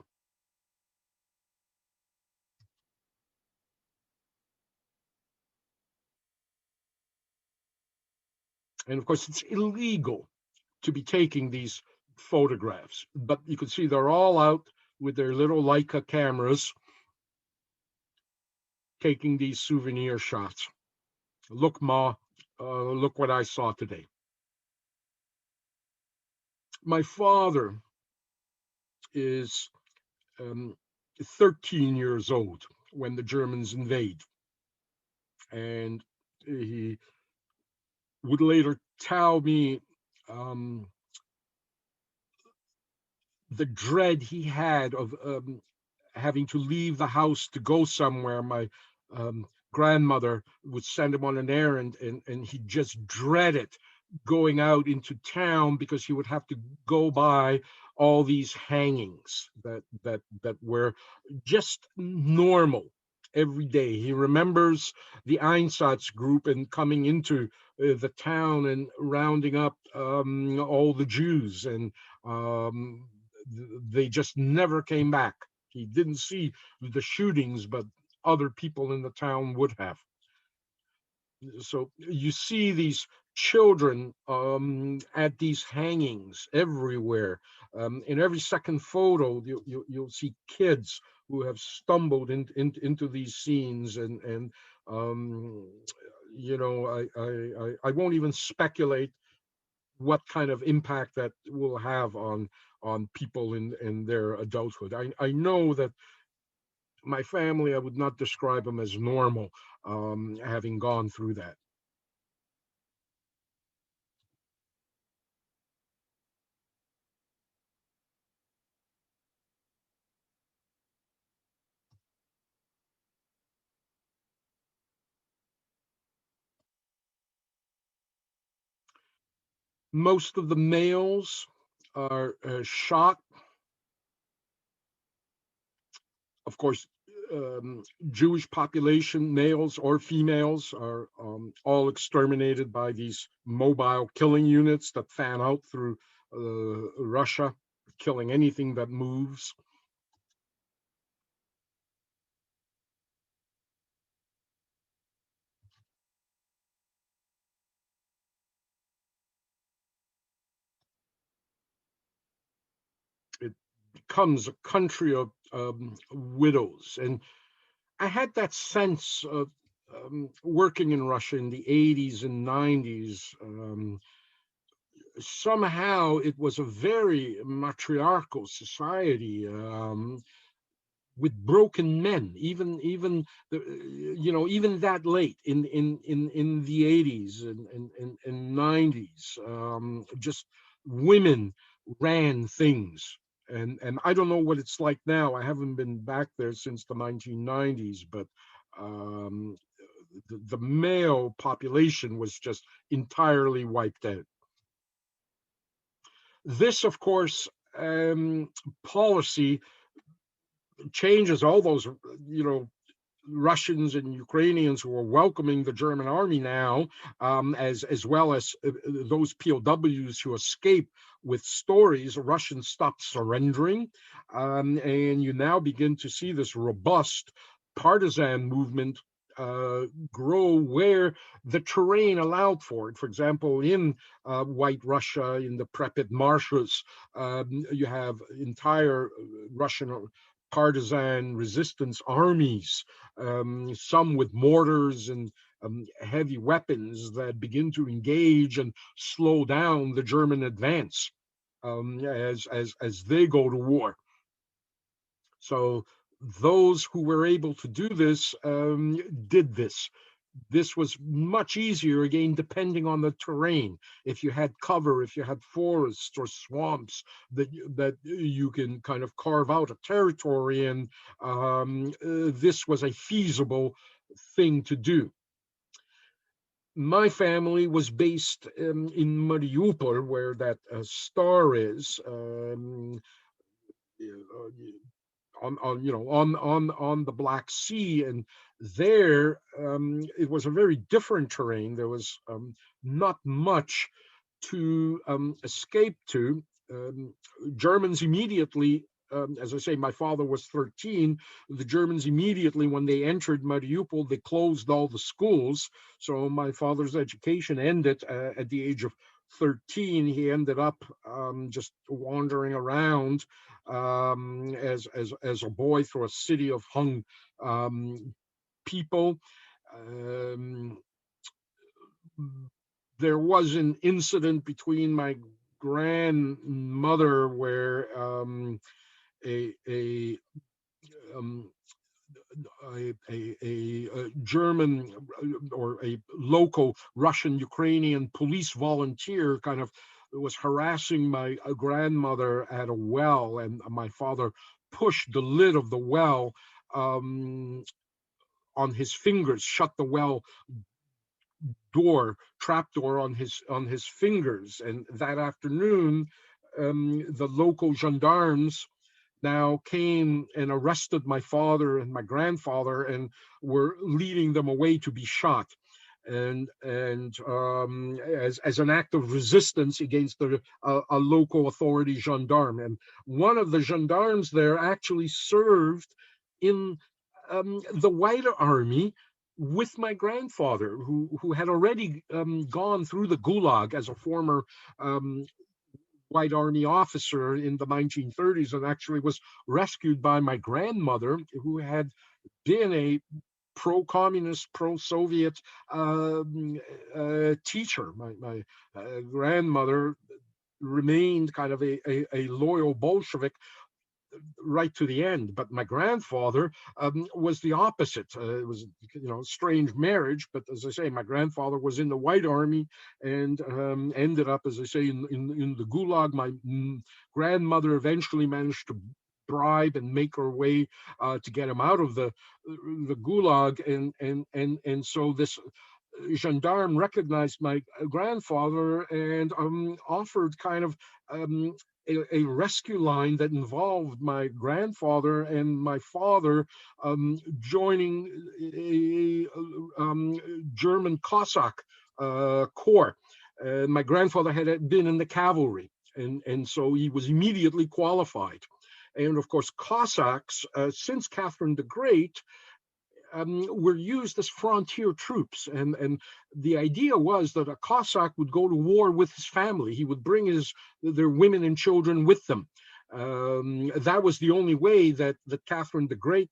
Speaker 1: And of course, it's illegal to be taking these photographs, but you can see they're all out with their little Leica cameras taking these souvenir shots. Look, Ma, look what I saw today. My father is 13 years old when the Germans invade, and he would later tell me the dread he had of having to leave the house to go somewhere. My grandmother would send him on an errand, and he just dreaded going out into town because he would have to go by all these hangings that were just normal every day. He remembers the Einsatz group and coming into the town and rounding up all the Jews, and they just never came back. He didn't see the shootings, but other people in the town would have. So you see these children at these hangings everywhere. In every second photo, you'll see kids who have stumbled into these scenes, and I won't even speculate what kind of impact that will have on people in their adulthood. I know that my family, I would not describe them as normal, having gone through that. Most of the males are shot. Of course, Jewish population, males or females, are all exterminated by these mobile killing units that fan out through Russia, killing anything that moves. It becomes a country of widows. And I had that sense of working in Russia in the 80s and 90s. Somehow it was a very matriarchal society, with broken men, even that late in the 80s and 90s. Just women ran things. And I don't know what it's like now. I haven't been back there since the 1990s, but um, the male population was just entirely wiped out. This, of course, policy changes all those, you know, Russians and Ukrainians who are welcoming the German army now, as well as those POWs who escape with stories. Russians stopped surrendering, and you now begin to see this robust partisan movement grow where the terrain allowed for it. For example, in White Russia, in the Pripyat marshes, you have entire Russian partisan resistance armies, some with mortars and heavy weapons that begin to engage and slow down the German advance, as they go to war. So those who were able to do this did this. This was much easier, again, depending on the terrain. If you had cover, if you had forests or swamps that you can kind of carve out a territory in, this was a feasible thing to do. My family was based in Mariupol, where that star is. On the Black Sea, and there it was a very different terrain. There was not much to escape to. Um, Germans immediately, as I say, my father was 13. The Germans immediately, when they entered Mariupol, they closed all the schools. So my father's education ended at the age of 13. He ended up just wandering around as a boy through a city of hung people. Um, there was an incident between my grandmother where a a, um, a German or a local Russian Ukrainian police volunteer kind of was harassing my grandmother at a well, and my father pushed the lid of the well on his fingers, shut the well trap door on his fingers. And that afternoon, the local gendarmes now came and arrested my father and my grandfather and were leading them away to be shot. And as an act of resistance against a local authority gendarme. And one of the gendarmes there actually served in the White Army with my grandfather, who had already gone through the Gulag as a former White Army officer in the 1930s, and actually was rescued by my grandmother, who had been a pro-communist, pro-Soviet teacher. My grandmother remained kind of a loyal Bolshevik right to the end. But my grandfather was the opposite. It was, strange marriage. But as I say, my grandfather was in the White Army and ended up, as I say, in the Gulag. My grandmother eventually managed to bribe and make her way to get him out of the Gulag, and so this gendarme recognized my grandfather and offered kind of a rescue line that involved my grandfather and my father joining a German Cossack corps. My grandfather had been in the cavalry, and so he was immediately qualified. And of course, Cossacks, since Catherine the Great, were used as frontier troops. And the idea was that a Cossack would go to war with his family. He would bring their women and children with them. That was the only way that Catherine the Great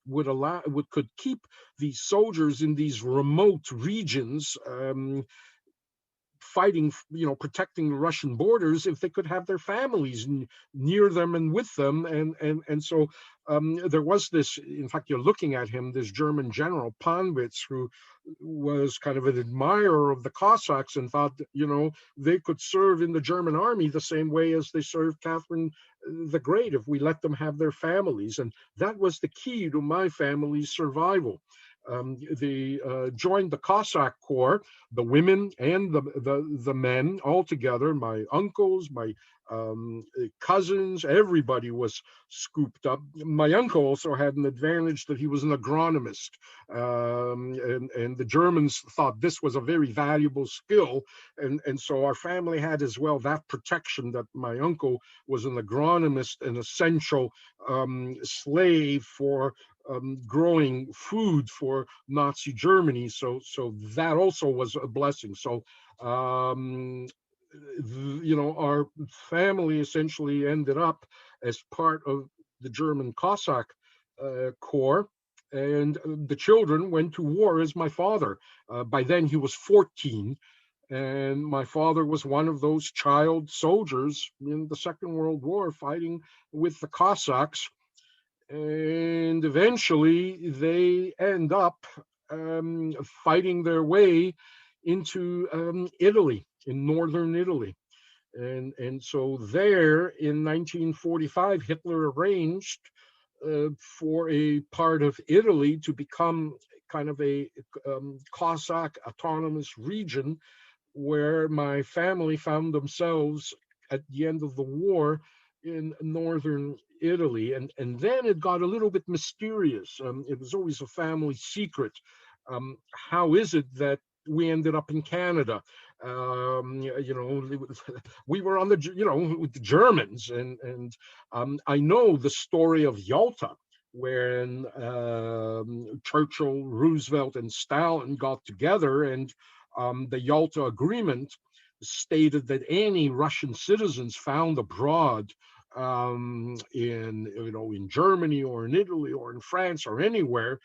Speaker 1: could keep these soldiers in these remote regions fighting, protecting the Russian borders, if they could have their families near them and with them. And so there was this, in fact, you're looking at him, this German general, Panwitz, who was kind of an admirer of the Cossacks and thought, they could serve in the German army the same way as they served Catherine the Great if we let them have their families. And that was the key to my family's survival. They joined the Cossack Corps, the women and the men all together. My uncles, my cousins, everybody was scooped up. My uncle also had an advantage that he was an agronomist, and the Germans thought this was a very valuable skill, and so our family had as well that protection that my uncle was an agronomist, an essential slave for growing food for Nazi Germany. So that also was a blessing. So our family essentially ended up as part of the German Cossack Corps, and the children went to war as my father. By then he was 14, and my father was one of those child soldiers in the Second World War fighting with the Cossacks. And eventually they end up fighting their way into Italy, in northern Italy. And so there in 1945, Hitler arranged for a part of Italy to become kind of a Cossack autonomous region, where my family found themselves at the end of the war in northern Italy. And then it got a little bit mysterious. It was always a family secret. How is it that we ended up in Canada? We were on with the Germans, and I know the story of Yalta, when Churchill, Roosevelt, and Stalin got together, and the Yalta Agreement stated that any Russian citizens found abroad in Germany or in Italy or in France or anywhere,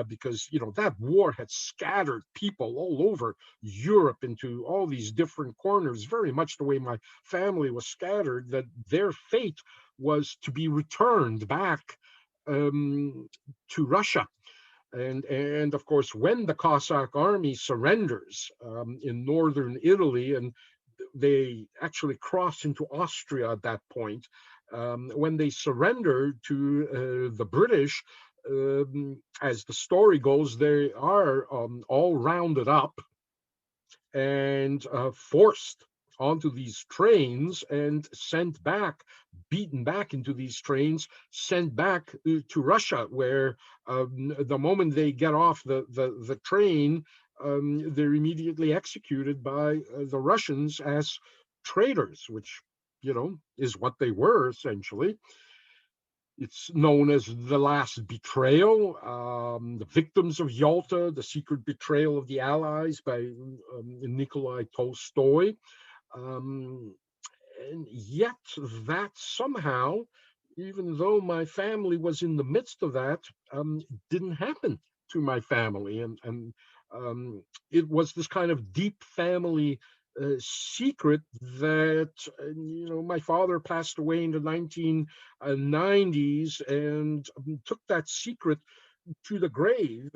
Speaker 1: because that war had scattered people all over Europe into all these different corners, very much the way my family was scattered, that their fate was to be returned back to Russia. And of course, when the Cossack army surrenders in northern Italy, and they actually cross into Austria at that point, when they surrender to the British, as the story goes, they are all rounded up and forced onto these trains and sent back, beaten back into these trains, sent back to Russia, where the moment they get off the train, they're immediately executed by the Russians as traitors, which, is what they were essentially. It's known as the Last Betrayal, the victims of Yalta, the secret betrayal of the Allies by Nikolai Tolstoy. And yet that somehow, even though my family was in the midst of that, didn't happen. to my family, and it was this kind of deep family secret that my father passed away in the 1990s, and took that secret to the grave,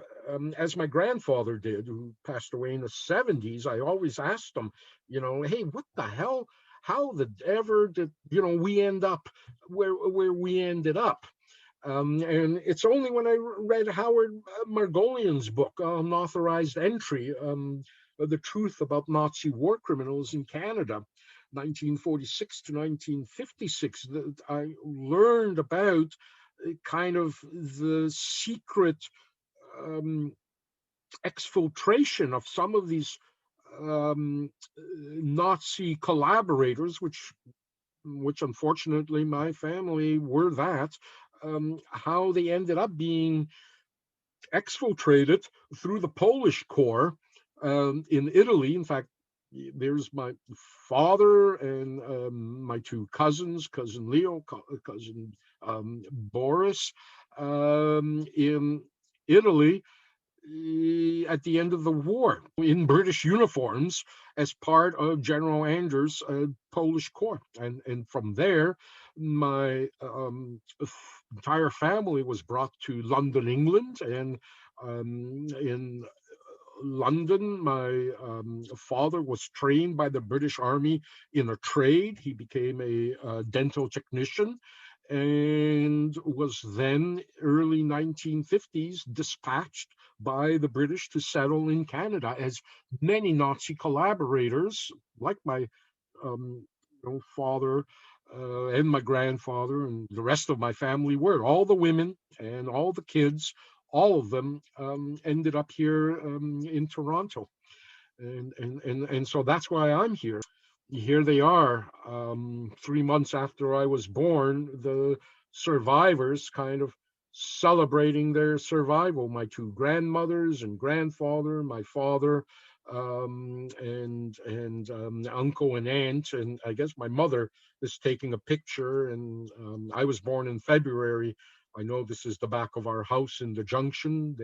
Speaker 1: as my grandfather did, who passed away in the 70s. I always asked him, hey, what the hell? How the ever did we end up where we ended up? And it's only when I read Howard Margolian's book, Unauthorized Entry, The Truth About Nazi War Criminals in Canada, 1946 to 1956, that I learned about kind of the secret um, exfiltration of some of these Nazi collaborators, which unfortunately my family were that, how they ended up being exfiltrated through the Polish Corps in Italy. In fact, there's my father and my two cousins, cousin Leo, cousin Boris, in Italy at the end of the war in British uniforms as part of General Anders' Polish Corps. And from there, my entire family was brought to London, England. And in London, my father was trained by the British Army in a trade. He became a dental technician, and was then, early 1950s, dispatched by the British to settle in Canada, as many Nazi collaborators, like my father and my grandfather and the rest of my family were. All the women and all the kids, all of them ended up here in Toronto. And so that's why I'm here. Here they are, 3 months after I was born, the survivors kind of celebrating their survival. My two grandmothers and grandfather, my father, and uncle and aunt, and I guess my mother is taking a picture. And I was born in February. I know this is the back of our house in the Junction.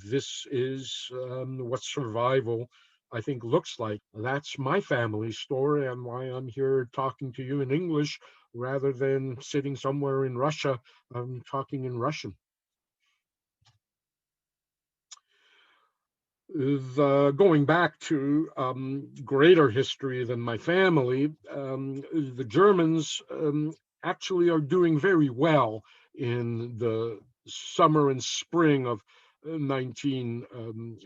Speaker 1: This is what survival, I think, looks like. That's my family story, and why I'm here talking to you in English rather than sitting somewhere in Russia talking in Russian. Going back to greater history than my family, the Germans actually are doing very well in the summer and spring of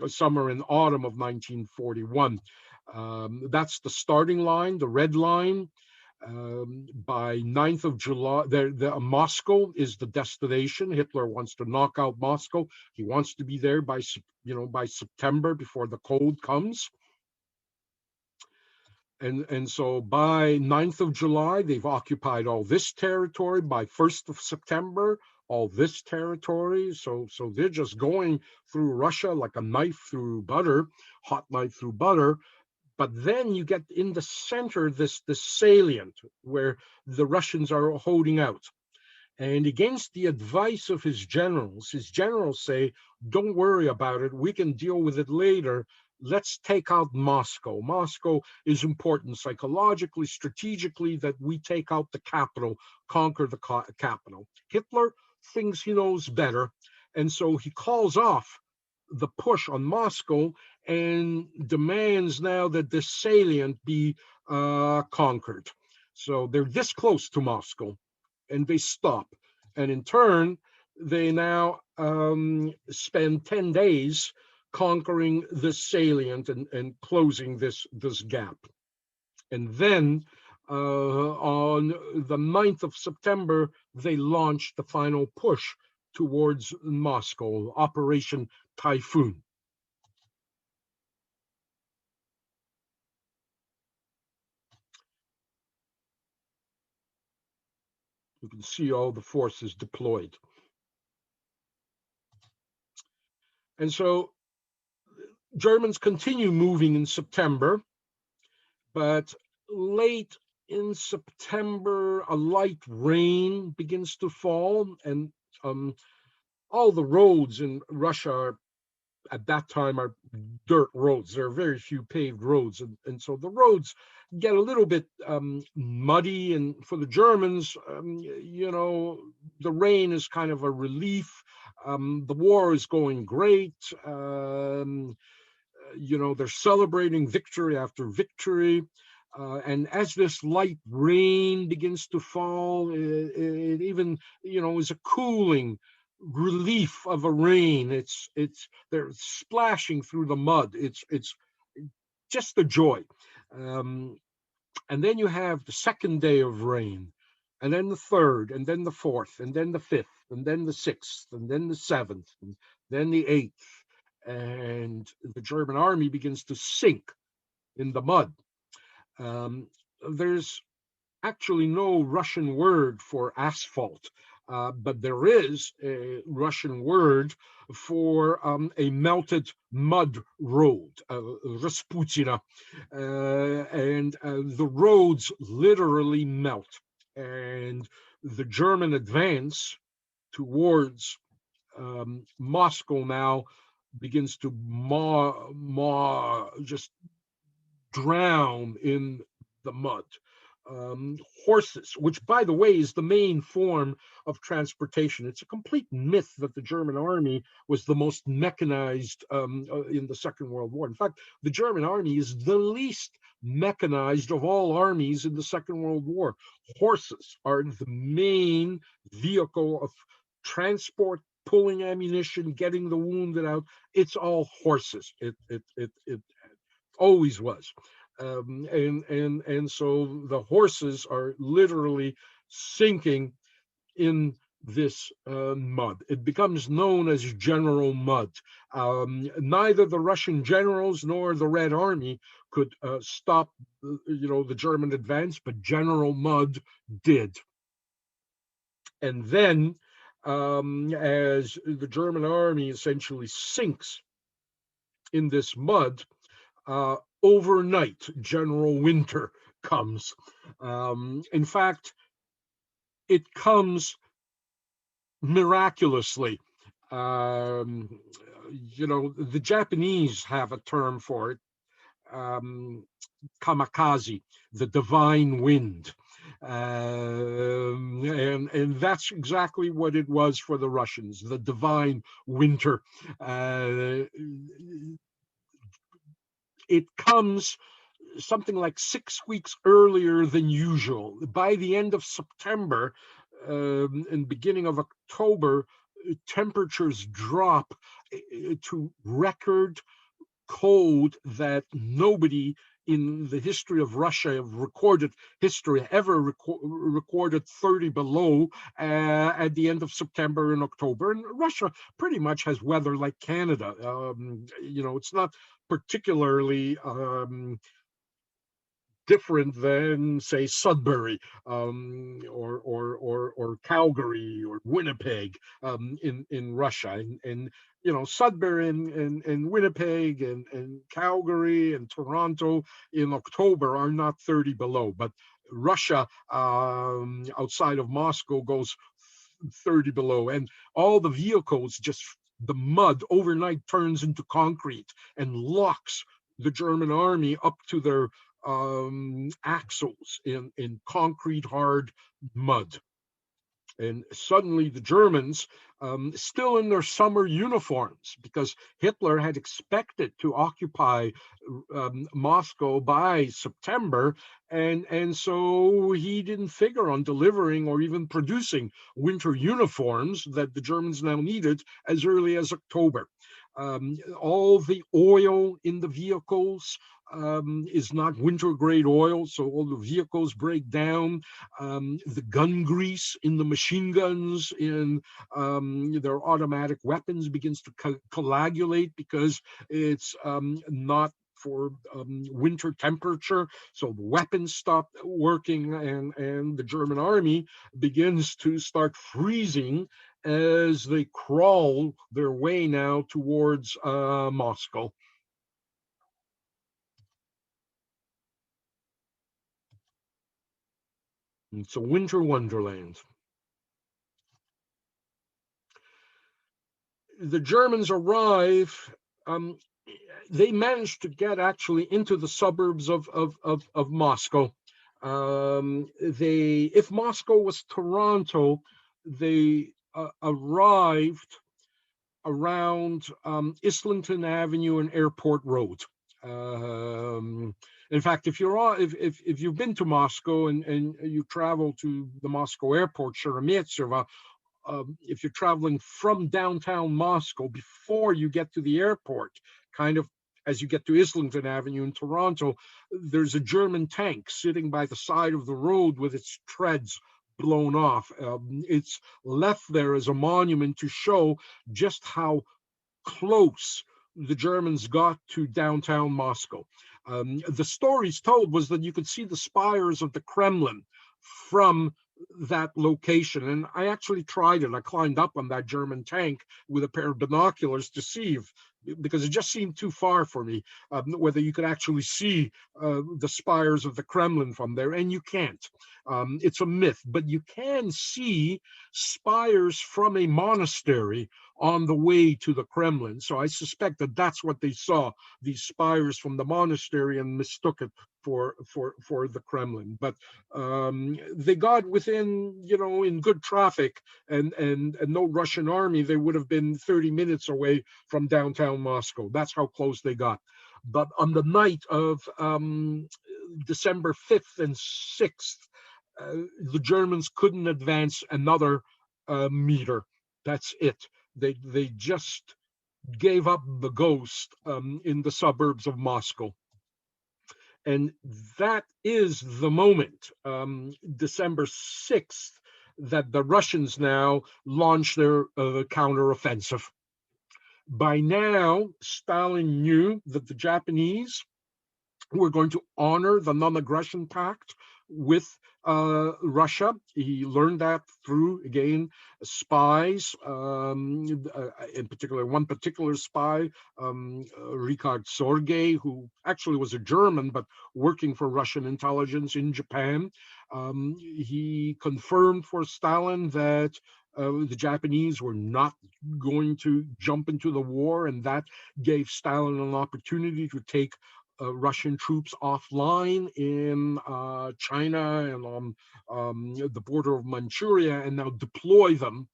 Speaker 1: summer and autumn of 1941. That's the starting line, the red line. By 9th of July, Moscow is the destination. Hitler wants to knock out Moscow. He wants to be there by September, before the cold comes. And so by 9th of July, they've occupied all this territory. By 1st of September, all this territory. So they're just going through Russia like a knife through butter, hot knife through butter. But then you get in the center this salient where the Russians are holding out. And against the advice of his generals say, don't worry about it. We can deal with it later. Let's take out Moscow. Moscow is important psychologically, strategically, that we take out the capital, conquer the capital. Hitler thinks he knows better. And so he calls off the push on Moscow and demands now that the salient be conquered. So they're this close to Moscow, and they stop. And in turn, they now spend 10 days conquering the salient and closing this gap. And then on the 9th of September, they launched the final push towards Moscow, Operation Typhoon. You can see all the forces deployed. And so Germans continue moving in September, but late in September, a light rain begins to fall, and all the roads in Russia are, at that time, are dirt roads. There are very few paved roads, and so the roads get a little bit muddy. And for the Germans, the rain is kind of a relief. The war is going great. They're celebrating victory after victory. And as this light rain begins to fall, it even, is a cooling relief of a rain. They're splashing through the mud. It's just a joy. Um, and then you have the second day of rain, and then the third, and then the fourth, and then the fifth, and then the sixth, and then the seventh, and then the eighth. And the German army begins to sink in the mud. Um, there's actually no Russian word for asphalt, but there is a Russian word for a melted mud road, Rasputina, and the roads literally melt. And the German advance towards Moscow now begins to just drown in the mud. Horses, which, by the way, is the main form of transportation. It's a complete myth that the German army was the most mechanized in the Second World War. In fact, the German army is the least mechanized of all armies in the Second World War. Horses are the main vehicle of transport, pulling ammunition, getting the wounded out. It's all horses. It always was. And so the horses are literally sinking in this mud. It becomes known as General Mud. Neither the Russian generals nor the Red Army could stop, the German advance, but General Mud did. And then, as the German army essentially sinks in this mud, overnight, General Winter comes. In fact, it comes miraculously. Um, the Japanese have a term for it, kamikaze, the divine wind. And that's exactly what it was for the Russians, the divine winter. It comes something like 6 weeks earlier than usual. By the end of September and beginning of October, temperatures drop to record cold that nobody in the history of Russia, of recorded history, ever recorded 30 below at the end of September and October. And Russia pretty much has weather like Canada. It's not particularly different than, say, Sudbury or Calgary or Winnipeg in Russia. And Sudbury and Winnipeg and Calgary and Toronto in October are not 30 below, but Russia outside of Moscow goes 30 below, and all the vehicles the mud overnight turns into concrete and locks the German army up to their axles in concrete hard mud. And suddenly the Germans, still in their summer uniforms, because Hitler had expected to occupy Moscow by September, and so he didn't figure on delivering or even producing winter uniforms that the Germans now needed as early as October. All the oil in the vehicles is not winter grade oil, so all the vehicles break down. The gun grease in the machine guns, in their automatic weapons, begins to coagulate because it's not for winter temperature, so the weapons stop working, and the German army begins to start freezing as they crawl their way now towards Moscow. It's a winter wonderland. the Germans arrive. Um, they managed to get actually into the suburbs of Moscow. If Moscow was Toronto, they arrived around Islington Avenue and Airport Road. Um, in fact, if you've been to Moscow and you travel to the Moscow airport, Sheremetyevo, if you're traveling from downtown Moscow before you get to the airport, kind of as you get to Islington Avenue in Toronto, there's a German tank sitting by the side of the road with its treads blown off. It's left there as a monument to show just how close the Germans got to downtown Moscow. The stories told was that you could see the spires of the Kremlin from that location. And I actually tried it. I climbed up on that German tank with a pair of binoculars to see if, because it just seemed too far for me, whether you could actually see the spires of the Kremlin from there. And you can't. It's a myth, but you can see spires from a monastery on the way to the Kremlin. So I suspect that that's what they saw, these spires from the monastery, and mistook it for the Kremlin. But they got within, in good traffic and no Russian army, they would have been 30 minutes away from downtown Moscow. That's how close they got. But on the night of December 5th and 6th, the Germans couldn't advance another meter. That's it. They just gave up the ghost in the suburbs of Moscow. And that is the moment, December 6th, that the Russians now launch their counteroffensive. By now, Stalin knew that the Japanese were going to honor the non-aggression pact with Russia. He learned that through, again, spies, in particular, one particular spy, Richard Sorge, who actually was a German, but working for Russian intelligence in Japan. He confirmed for Stalin that the Japanese were not going to jump into the war, and that gave Stalin an opportunity to take Russian troops offline in China and on the border of Manchuria, and now deploy them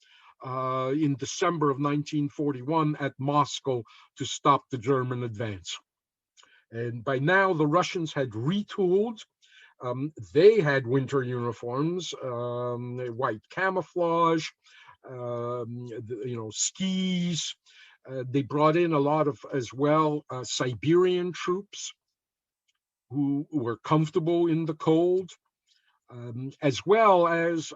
Speaker 1: in December of 1941 at Moscow to stop the German advance. And by now, the Russians had retooled. They had winter uniforms, white camouflage, skis. They brought in a lot of, as well, Siberian troops who were comfortable in the cold, as well as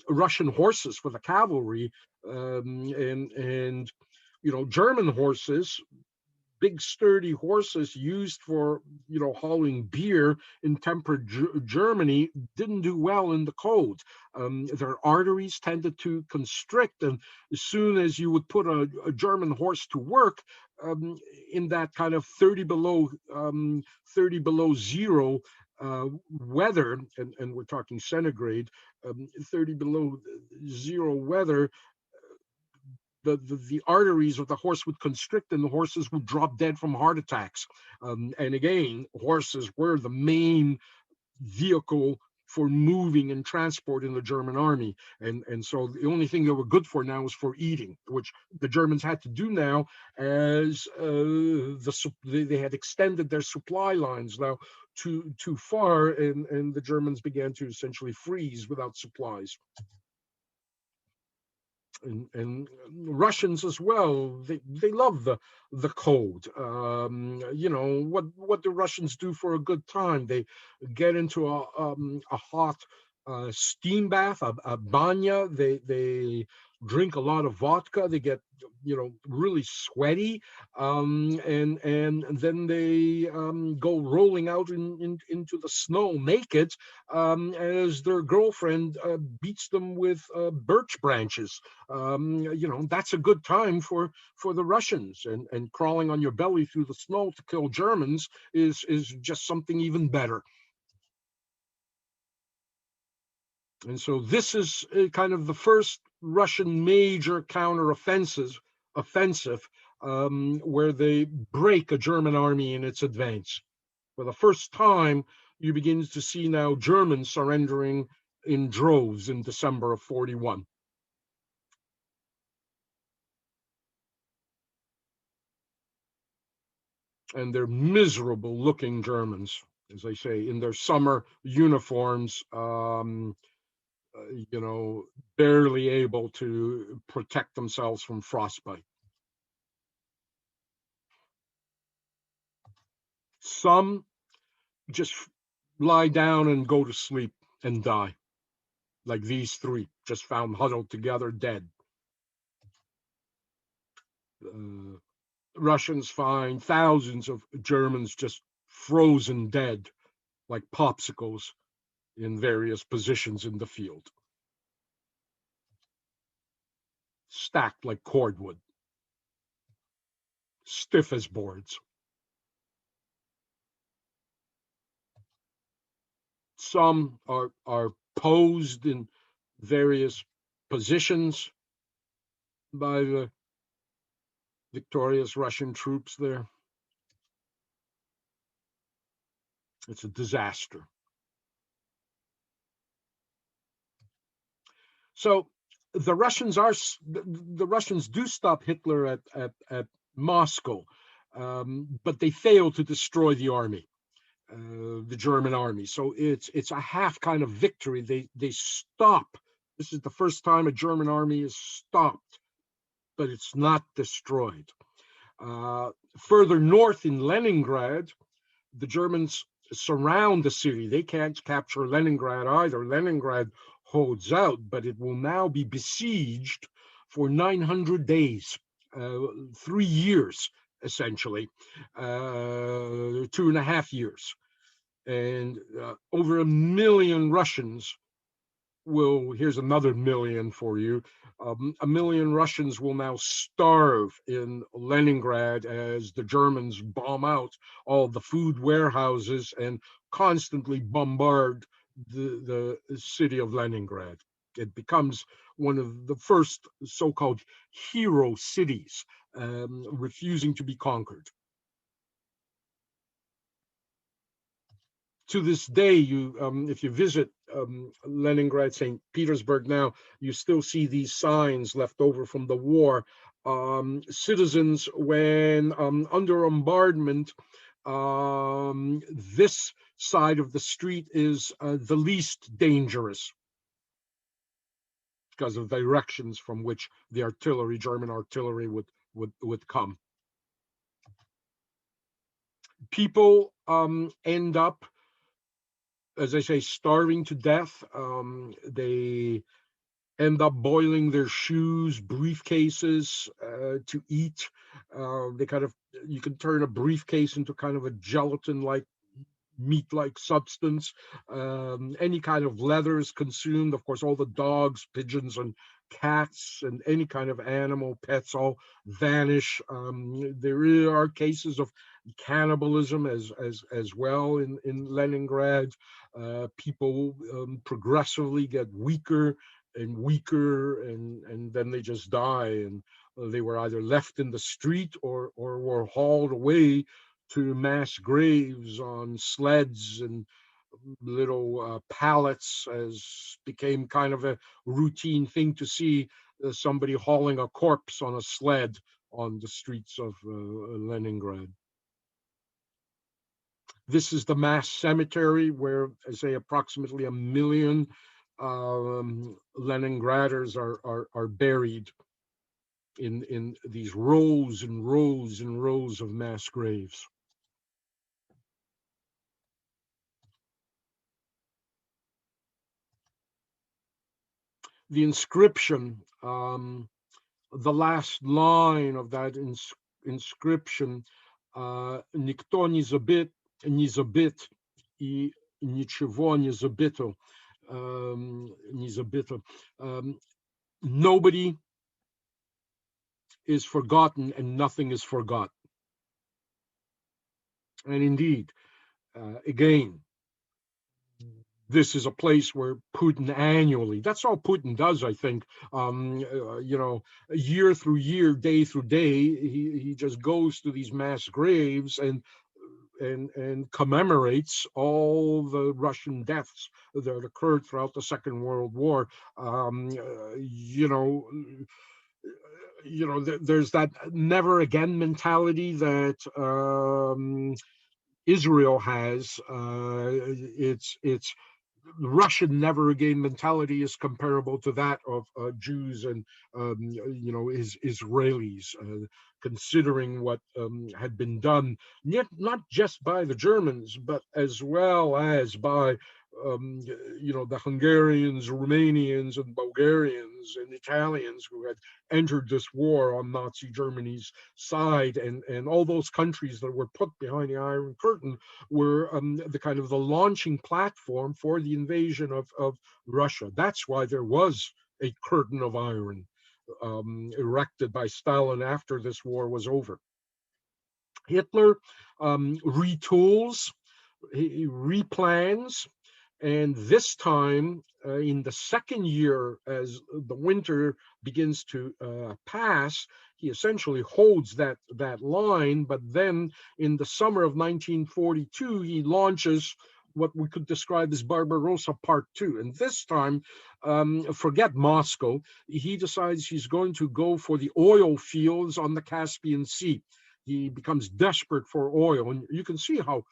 Speaker 1: Russian horses for the cavalry, and German horses, big sturdy horses used for hauling beer in temperate Germany, didn't do well in the cold. Their arteries tended to constrict, and as soon as you would put a German horse to work in that kind of 30 below zero weather, and we're talking centigrade, 30 below zero weather, the arteries of the horse would constrict and the horses would drop dead from heart attacks. And again, horses were the main vehicle for moving and transport in the German army. And so the only thing they were good for now was for eating, which the Germans had to do now, as they had extended their supply lines now too far, and the Germans began to essentially freeze without supplies. And Russians as well, they love the cold. What do Russians do for a good time? They get into a hot steam bath, a banya. They drink a lot of vodka. They get really sweaty, and then they go rolling out into the snow naked, as their girlfriend beats them with birch branches. That's a good time for the Russians, and crawling on your belly through the snow to kill Germans is just something even better. And so this is kind of the first Russian major counteroffensive offensive where they break a German army in its advance. For the first time, you begin to see now Germans surrendering in droves in December of 41. And they're miserable looking Germans, as I say, in their summer uniforms, barely able to protect themselves from frostbite. Some just lie down and go to sleep and die, like these three, just found huddled together, dead. Russians find thousands of Germans just frozen dead, like popsicles, in various positions in the field, stacked like cordwood, stiff as boards. Some are posed in various positions by the victorious Russian troops there. It's a disaster. So the Russians do stop Hitler at Moscow, but they fail to destroy the army, the German army. So it's a half kind of victory. They stop. This is the first time a German army is stopped, but it's not destroyed. Further north in Leningrad, the Germans surround the city. They can't capture Leningrad either. Leningrad holds out, but it will now be besieged for 900 days, 3 years, essentially, 2.5 years. And over 1 million Russians here's another million for you. 1 million Russians will now starve in Leningrad as the Germans bomb out all the food warehouses and constantly bombard the city of Leningrad. It becomes one of the first so-called hero cities, refusing to be conquered. To this day, if you visit Leningrad, St. Petersburg now, you still see these signs left over from the war. Citizens, when under bombardment, this side of the street is the least dangerous because of the directions from which the artillery, German artillery, would come. People end up, as I say, starving to death. They end up boiling their shoes, briefcases to eat. You can turn a briefcase into kind of a gelatin-like, meat-like substance. Any kind of leather is consumed. Of course, all the dogs, pigeons, and cats, and any kind of animal, pets, all vanish. There are cases of cannibalism as well in Leningrad. People progressively get weaker and weaker, and then they just die. And they were either left in the street or were hauled away to mass graves on sleds and little pallets, as became kind of a routine thing to see somebody hauling a corpse on a sled on the streets of Leningrad. This is the mass cemetery where, I say, approximately 1 million Leningraders are buried in these rows and rows and rows of mass graves. The inscription, the last line of that inscription, «Никто не забит и ничего не забито», не забито. Nobody is forgotten and nothing is forgot. And indeed, again, this is a place where Putin annually, that's all Putin does, I think, year through year, day through day, he just goes to these mass graves and commemorates all the Russian deaths that occurred throughout the Second World War. There's that never again mentality that Israel has. It's Russian never again mentality is comparable to that of Jews and Israelis, considering what had been done, not just by the Germans, but as well as by the Hungarians, Romanians, and Bulgarians and Italians who had entered this war on Nazi Germany's side, and all those countries that were put behind the Iron Curtain were the kind of the launching platform for the invasion of Russia. That's why there was a curtain of iron erected by Stalin after this war was over. Hitler retools, he replans, and this time, in the second year, as the winter begins to pass, he essentially holds that line. But then, in the summer of 1942, he launches what we could describe as Barbarossa Part 2. And this time, forget Moscow, he decides he's going to go for the oil fields on the Caspian Sea. He becomes desperate for oil. And you can see how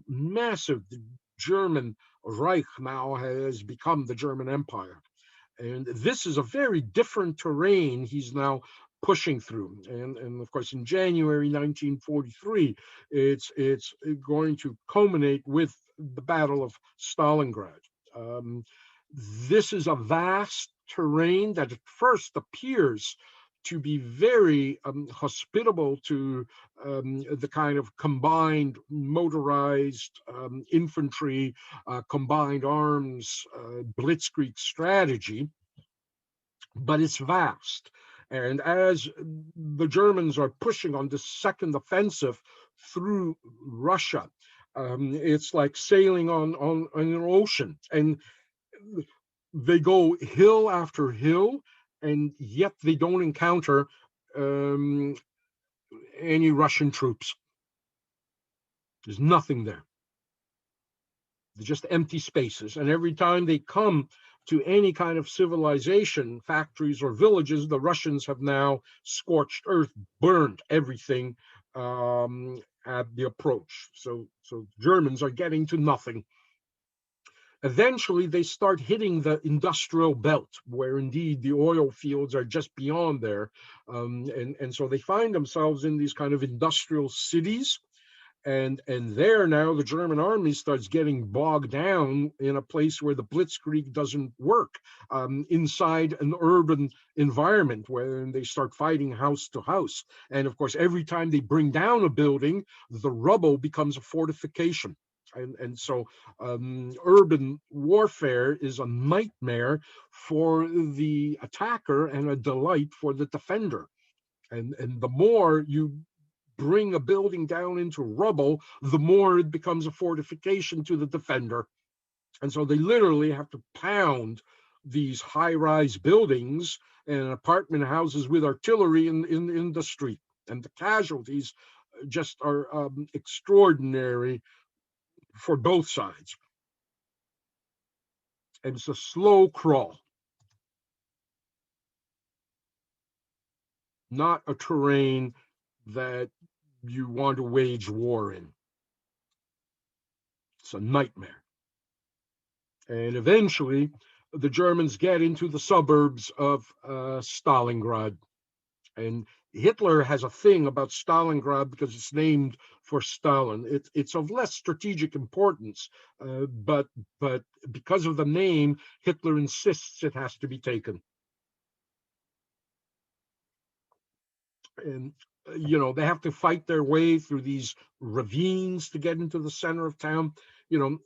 Speaker 1: massive the German Reich now has become, the German Empire. And this is a very different terrain he's now pushing through. And of course, in January 1943, it's going to culminate with the Battle of Stalingrad. This is a vast terrain that at first appears to be very hospitable to the kind of combined motorized infantry, combined arms, blitzkrieg strategy, but it's vast. And as the Germans are pushing on this second offensive through Russia, it's like sailing on an ocean, and they go hill after hill, and yet they don't encounter any Russian troops. There's nothing there. They're just empty spaces. And every time they come to any kind of civilization, factories or villages, the Russians have now scorched earth, burned everything at the approach. So Germans are getting to nothing. Eventually, they start hitting the industrial belt, where indeed the oil fields are just beyond there. And so they find themselves in these kind of industrial cities. And there now the German army starts getting bogged down in a place where the blitzkrieg doesn't work, inside an urban environment where they start fighting house to house. And of course, every time they bring down a building, the rubble becomes a fortification. And so urban warfare is a nightmare for the attacker and a delight for the defender. And the more you bring a building down into rubble, the more it becomes a fortification to the defender. And so they literally have to pound these high-rise buildings and apartment houses with artillery in the street. And the casualties just are extraordinary for both sides. And it's a slow crawl, not a terrain that you want to wage war in. It's a nightmare. And eventually, the Germans get into the suburbs of Stalingrad. And Hitler has a thing about Stalingrad because it's named for Stalin. It's of less strategic importance, but because of the name, Hitler insists it has to be taken. And they have to fight their way through these ravines to get into the center of town.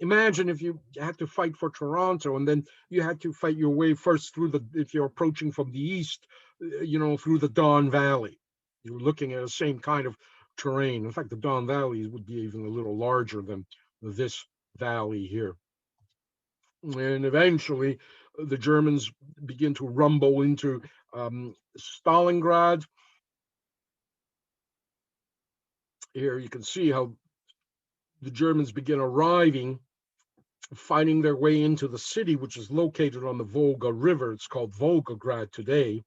Speaker 1: Imagine if you had to fight for Toronto, and then you had to fight your way first if you're approaching from the east, through the Don Valley. You're looking at the same kind of terrain. In fact, the Don Valley would be even a little larger than this valley here. And eventually, the Germans begin to rumble into Stalingrad. Here you can see how the Germans begin arriving, finding their way into the city, which is located on the Volga River. It's called Volgograd today.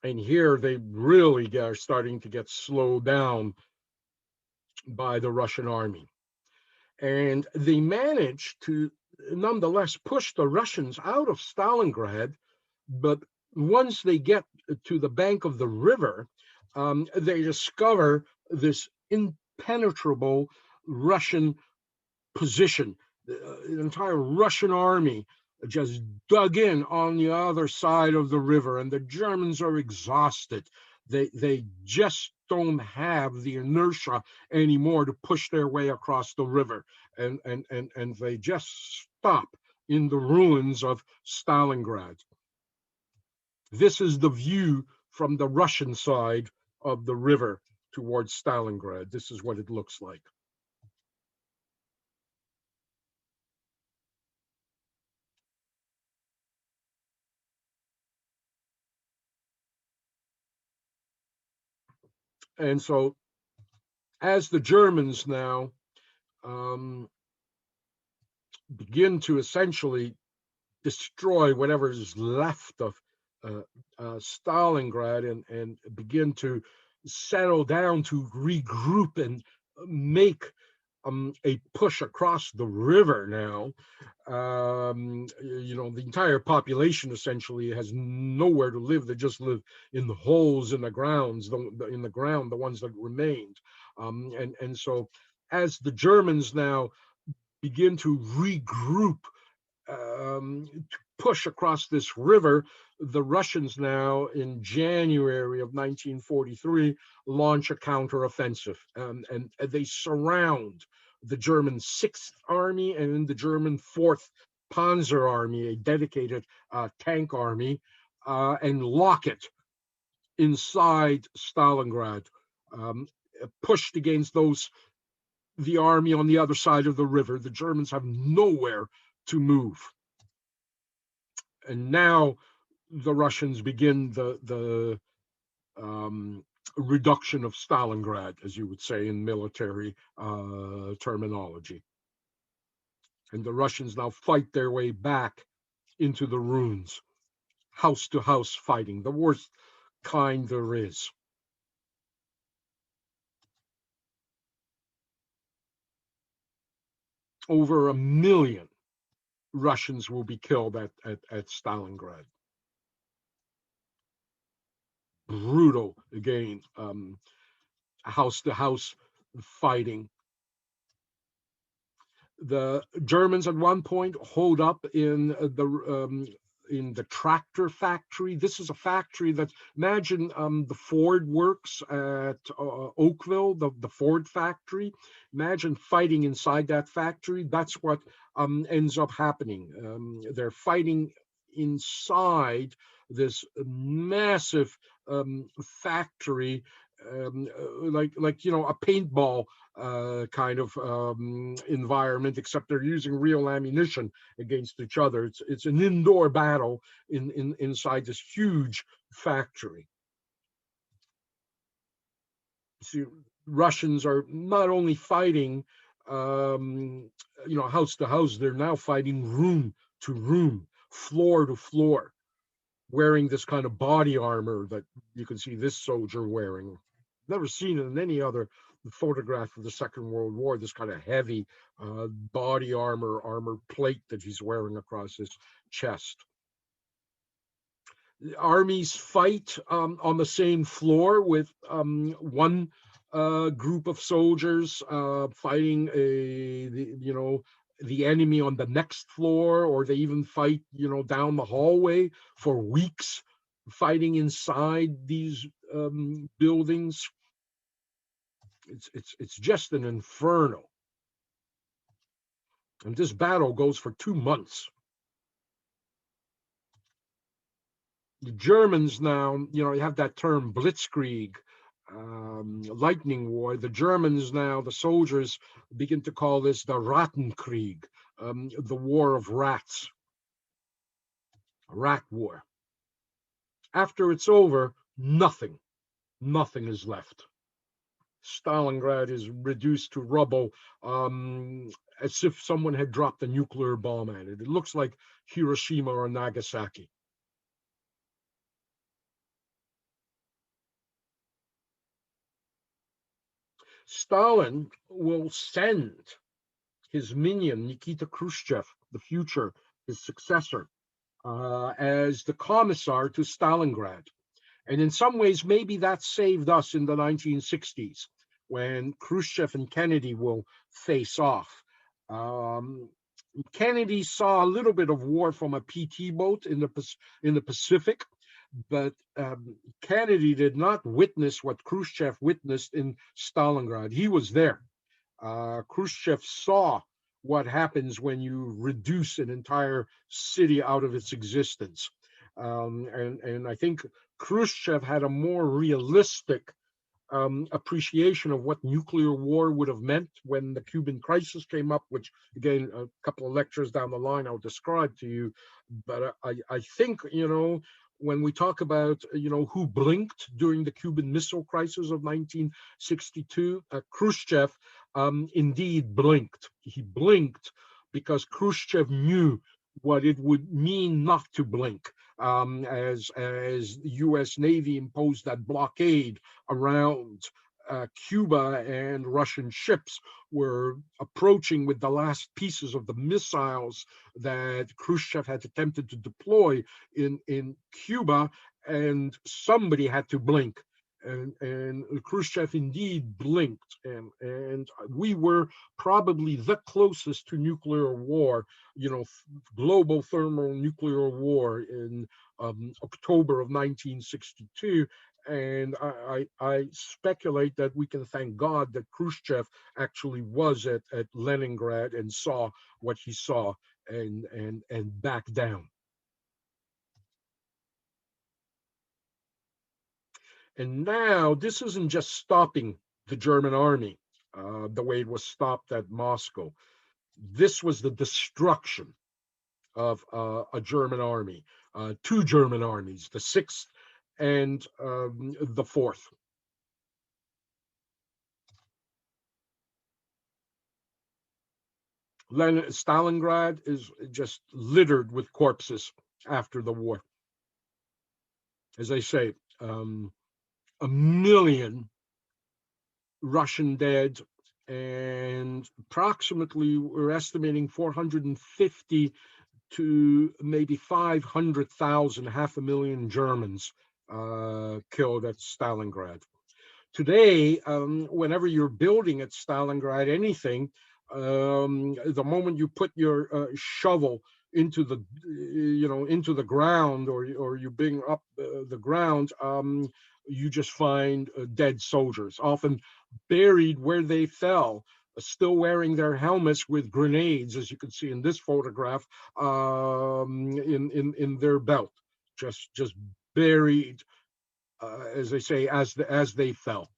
Speaker 1: And here they really are starting to get slowed down by the Russian army. And they managed to nonetheless push the Russians out of Stalingrad. But once they get to the bank of the river, they discover this impenetrable Russian position. The entire Russian army just dug in on the other side of the river, and the Germans are exhausted. They just don't have the inertia anymore to push their way across the river, and they just stop in the ruins of Stalingrad. This is the view from the Russian side of the river towards Stalingrad. This is what it looks like. And so, as the Germans now begin to essentially destroy whatever is left of Stalingrad and begin to settle down to regroup and make a push across the river now. The entire population essentially has nowhere to live. They just live in the holes in the grounds, in the ground, the ones that remained. And so, as the Germans now begin to regroup, to push across this river, the Russians now in January of 1943 launch a counteroffensive, and they surround the German 6th Army and the German 4th Panzer Army, a dedicated tank army, and lock it inside Stalingrad, pushed against the army on the other side of the river. The Germans have nowhere to move. And now the Russians begin the reduction of Stalingrad, as you would say in military terminology. And the Russians now fight their way back into the ruins, house to house fighting, the worst kind there is. Over 1 million Russians will be killed at Stalingrad. Brutal, again, house to house fighting. The Germans at one point hold up in the tractor factory. This is a factory that, imagine the Ford works at Oakville, the Ford factory. Imagine fighting inside that factory. That's what ends up happening. They're fighting inside this massive factory, like a paintball kind of environment, except they're using real ammunition against each other. It's an indoor battle inside this huge factory. See, Russians are not only fighting, house to house. They're now fighting room to room, floor to floor, wearing this kind of body armor that you can see this soldier wearing. Never seen it in any other photograph of the Second World War, this kind of heavy body armor plate that he's wearing across his chest. The armies fight on the same floor with one group of soldiers fighting the enemy on the next floor, or they even fight down the hallway for weeks, fighting inside these buildings. It's just an inferno. And this battle goes for 2 months. The Germans now, you have that term blitzkrieg, lightning war. The Germans now, the soldiers, begin to call this the Rattenkrieg, the war of rats, rat war. After it's over, nothing is left. Stalingrad is reduced to rubble, as if someone had dropped a nuclear bomb at it. It looks like Hiroshima or Nagasaki. Stalin will send his minion, Nikita Khrushchev, the future, his successor, as the commissar to Stalingrad. And in some ways, maybe that saved us in the 1960s when Khrushchev and Kennedy will face off. Um, Kennedy saw a little bit of war from a PT boat in the Pacific, but Kennedy did not witness what Khrushchev witnessed in Stalingrad. He was there. Khrushchev saw what happens when you reduce an entire city out of its existence. And I think Khrushchev had a more realistic appreciation of what nuclear war would have meant when the Cuban crisis came up, which, again, a couple of lectures down the line, I'll describe to you. But I think, when we talk about, who blinked during the Cuban Missile Crisis of 1962, Khrushchev indeed blinked. He blinked because Khrushchev knew what it would mean not to blink, as the U.S. Navy imposed that blockade around Cuba, and Russian ships were approaching with the last pieces of the missiles that Khrushchev had attempted to deploy in Cuba, and somebody had to blink. And Khrushchev indeed blinked, and we were probably the closest to nuclear war, global thermonuclear war in October of 1962. And I speculate that we can thank God that Khrushchev actually was at Leningrad and saw what he saw, and backed down. And now this isn't just stopping the German army the way it was stopped at Moscow. This was the destruction of a German army, two German armies, the Sixth and the Fourth. Stalingrad is just littered with corpses after the war. As I say, 1 million Russian dead, and approximately, we're estimating 450 to maybe 500,000, 500,000 Germans killed at Stalingrad. Today, whenever you're building at Stalingrad anything, the moment you put your shovel into the ground, or you bring up the ground, you just find dead soldiers, often buried where they fell, still wearing their helmets with grenades, as you can see in this photograph, in their belt, just buried, as they say, as they fell.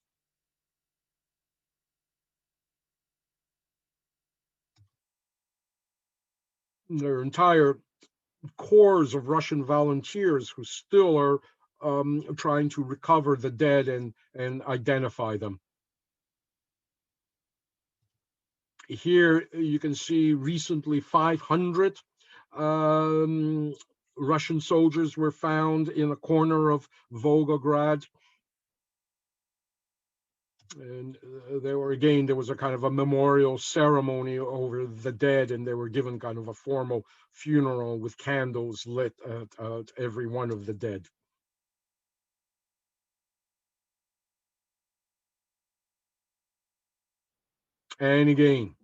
Speaker 1: There are entire corps of Russian volunteers who still are trying to recover the dead and identify them. Here you can see recently 500 Russian soldiers were found in a corner of Volgograd. And there was a kind of a memorial ceremony over the dead, and they were given kind of a formal funeral with candles lit at every one of the dead. And again,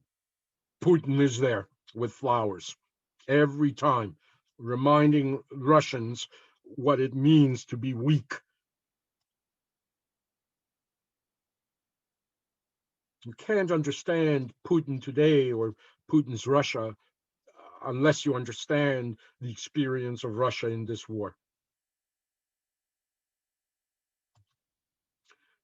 Speaker 1: Putin is there with flowers every time, reminding Russians what it means to be weak. You can't understand Putin today or Putin's Russia unless you understand the experience of Russia in this war.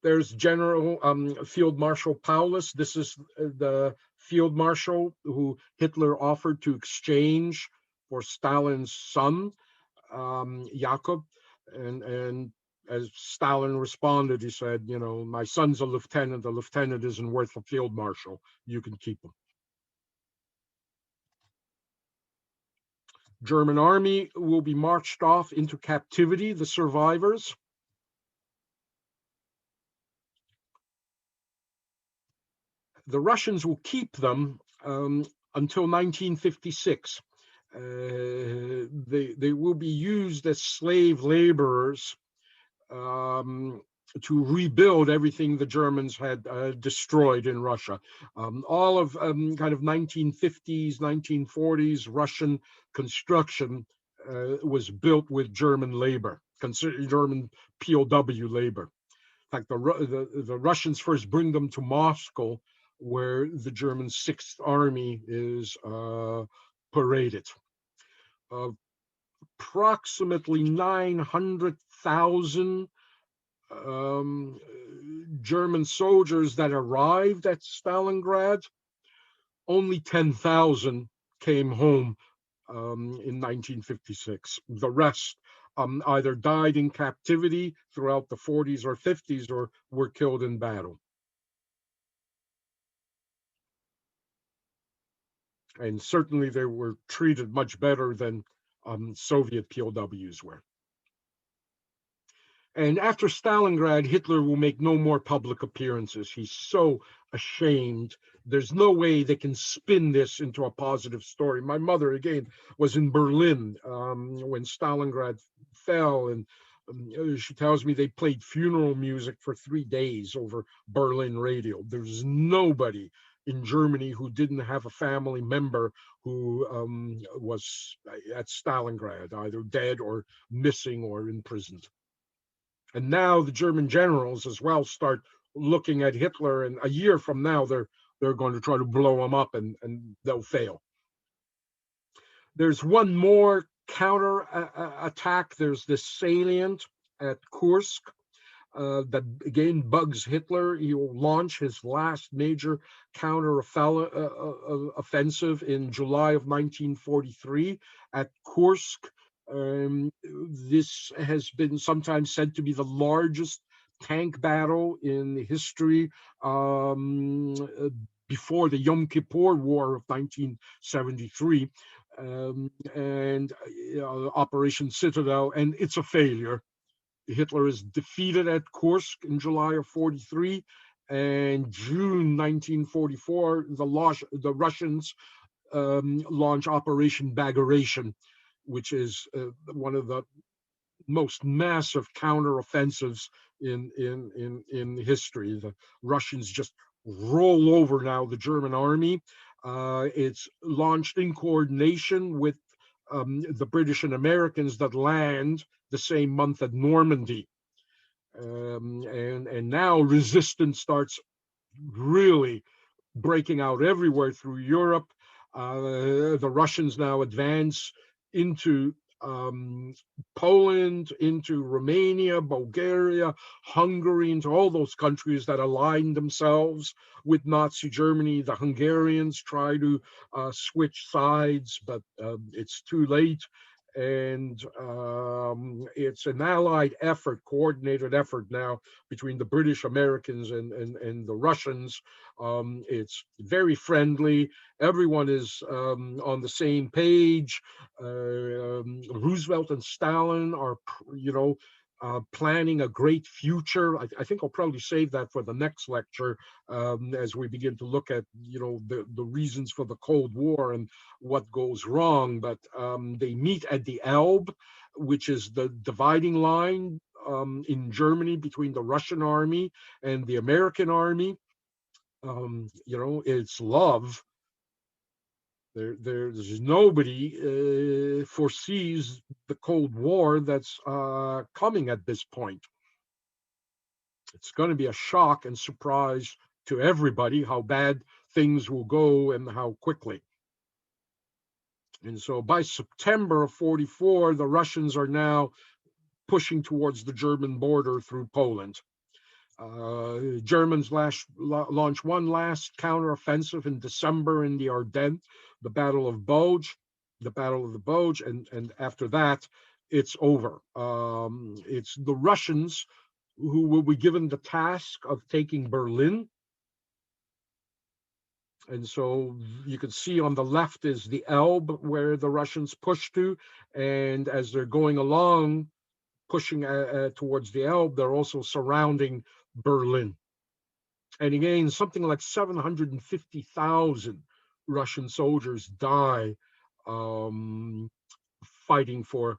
Speaker 1: There's General Field Marshal Paulus. This is the field marshal who Hitler offered to exchange for Stalin's son, Jakob. And as Stalin responded, he said, you know, my son's a lieutenant. A lieutenant isn't worth a field marshal. You can keep him. German army will be marched off into captivity, the survivors. The Russians will keep them until 1956. They will be used as slave laborers to rebuild everything the Germans had destroyed in Russia. All of kind of 1950s, 1940s Russian construction was built with German labor, German POW labor. In fact, the Russians first bring them to Moscow, where the German Sixth Army is paraded. Approximately 900,000 German soldiers that arrived at Stalingrad, only 10,000 came home in 1956. The rest either died in captivity throughout the 40s or 50s or were killed in battle. And certainly they were treated much better than Soviet POWs were. And after Stalingrad, Hitler will make no more public appearances. He's so ashamed. There's no way they can spin this into a positive story. My mother, again, was in Berlin when Stalingrad fell, and she tells me they played funeral music for 3 days over Berlin radio. There's nobody in Germany who didn't have a family member who was at Stalingrad, either dead or missing or imprisoned. And now the German generals as well start looking at Hitler, and a year from now they're going to try to blow him up, and they'll fail. There's one more counter attack. There's this salient at Kursk that again bugs Hitler. He will launch his last major counter offensive in July of 1943 at Kursk. This has been sometimes said to be the largest tank battle in history before the Yom Kippur War of 1973, and Operation Citadel, and it's a failure. Hitler is defeated at Kursk in July of 43, and June 1944, the Russians launch Operation Bagration, which is one of the most massive counteroffensives in history. The Russians just roll over now the German army. It's launched in coordination with the British and Americans that land the same month at Normandy. And now resistance starts really breaking out everywhere through Europe. The Russians now advance into Poland, into Romania, Bulgaria, Hungary, into all those countries that aligned themselves with Nazi Germany. The Hungarians try to switch sides, but it's too late. And it's an allied effort, coordinated effort now between the British, Americans, and the Russians. It's very friendly. Everyone is on the same page. Roosevelt and Stalin are, planning a great future. I think I'll probably save that for the next lecture as we begin to look at, the reasons for the Cold War and what goes wrong. But they meet at the Elbe, which is the dividing line in Germany between the Russian army and the American army. It's love. There's nobody foresees the Cold War that's coming at this point. It's going to be a shock and surprise to everybody how bad things will go and how quickly. And so by September of 44, the Russians are now pushing towards the German border through Poland. Germans launched one last counteroffensive in December in the Ardennes, the Battle of Bulge, the Battle of the Bulge, and after that, it's over. It's the Russians who will be given the task of taking Berlin. And so you can see on the left is the Elbe where the Russians push to. And as they're going along, pushing towards the Elbe, they're also surrounding Berlin. And again, something like 750,000 Russian soldiers die fighting for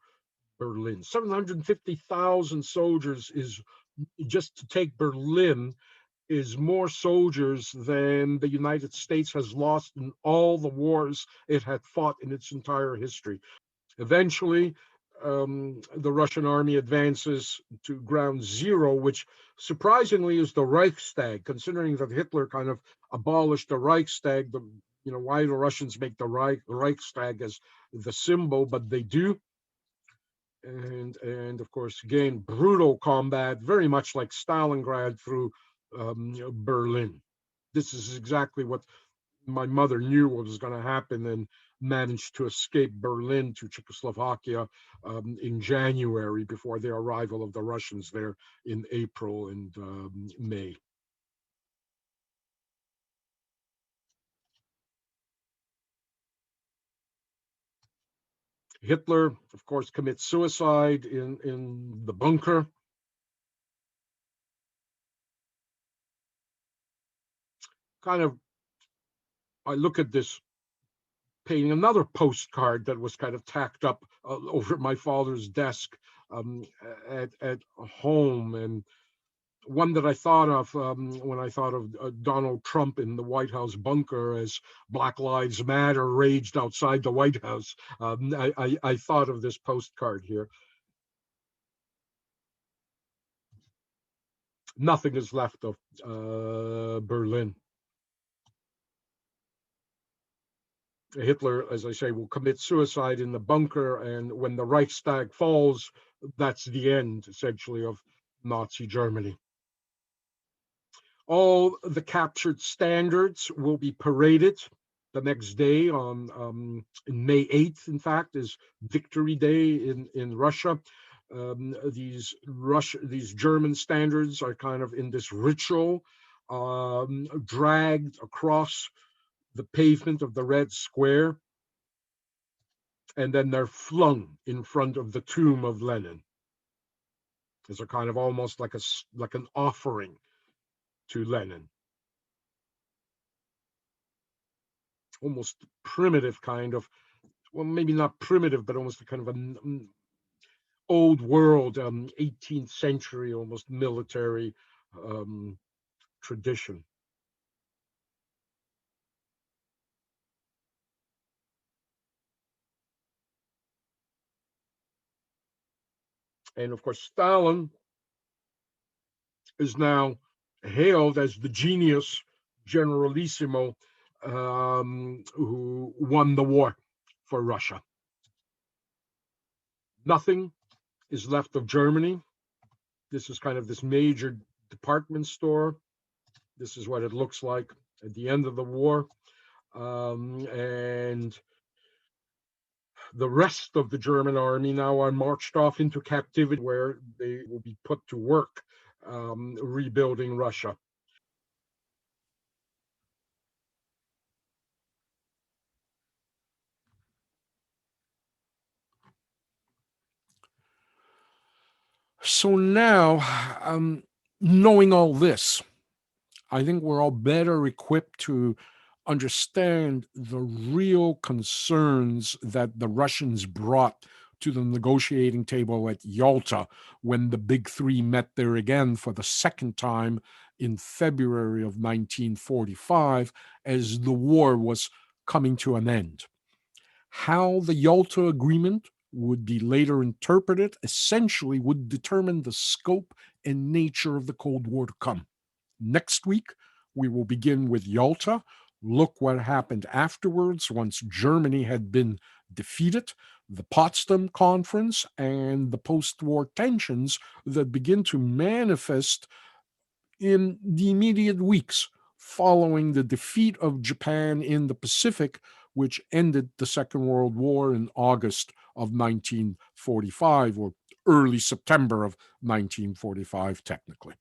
Speaker 1: Berlin. 750,000 soldiers is just to take Berlin is more soldiers than the United States has lost in all the wars it had fought in its entire history. Eventually, the Russian army advances to ground zero, which surprisingly is the Reichstag, considering that Hitler kind of abolished the Reichstag. Why the Russians make the Reichstag as the symbol, but they do. And of course, again, brutal combat, very much like Stalingrad through Berlin. This is exactly what my mother knew what was going to happen and managed to escape Berlin to Czechoslovakia in January before the arrival of the Russians there in April and May. Hitler, of course, commits suicide in the bunker. Kind of, I look at this painting, another postcard that was kind of tacked up over my father's desk at home, and one that I thought of when I thought of Donald Trump in the White House bunker as Black Lives Matter raged outside the White House. I thought of this postcard here. Nothing is left of Berlin. Hitler, as I say, will commit suicide in the bunker, and when the Reichstag falls, that's the end, essentially, of Nazi Germany. All the captured standards will be paraded the next day on May 8th, in fact, is Victory Day in Russia. These German standards are kind of in this ritual, dragged across the pavement of the Red Square, and then they're flung in front of the tomb of Lenin. It's a kind of almost like an offering to Lenin. Almost primitive kind of, well, maybe not primitive, but almost a kind of an old world, 18th century, almost military tradition. And of course, Stalin is now hailed as the genius generalissimo who won the war for Russia. Nothing is left of Germany. This is kind of this major department store. This is what it looks like at the end of the war. And the rest of the German army now are marched off into captivity, where they will be put to work rebuilding Russia. So now, knowing all this, I think we're all better equipped to understand the real concerns that the Russians brought to the negotiating table at Yalta when the big three met there again for the second time in February of 1945 as the war was coming to an end. How the Yalta Agreement would be later interpreted essentially would determine the scope and nature of the Cold War to come. Next week, we will begin with Yalta, look what happened afterwards once Germany had been defeated, the Potsdam Conference, and the post war tensions that begin to manifest in the immediate weeks following the defeat of Japan in the Pacific, which ended the Second World War in August of 1945, or early September of 1945, technically.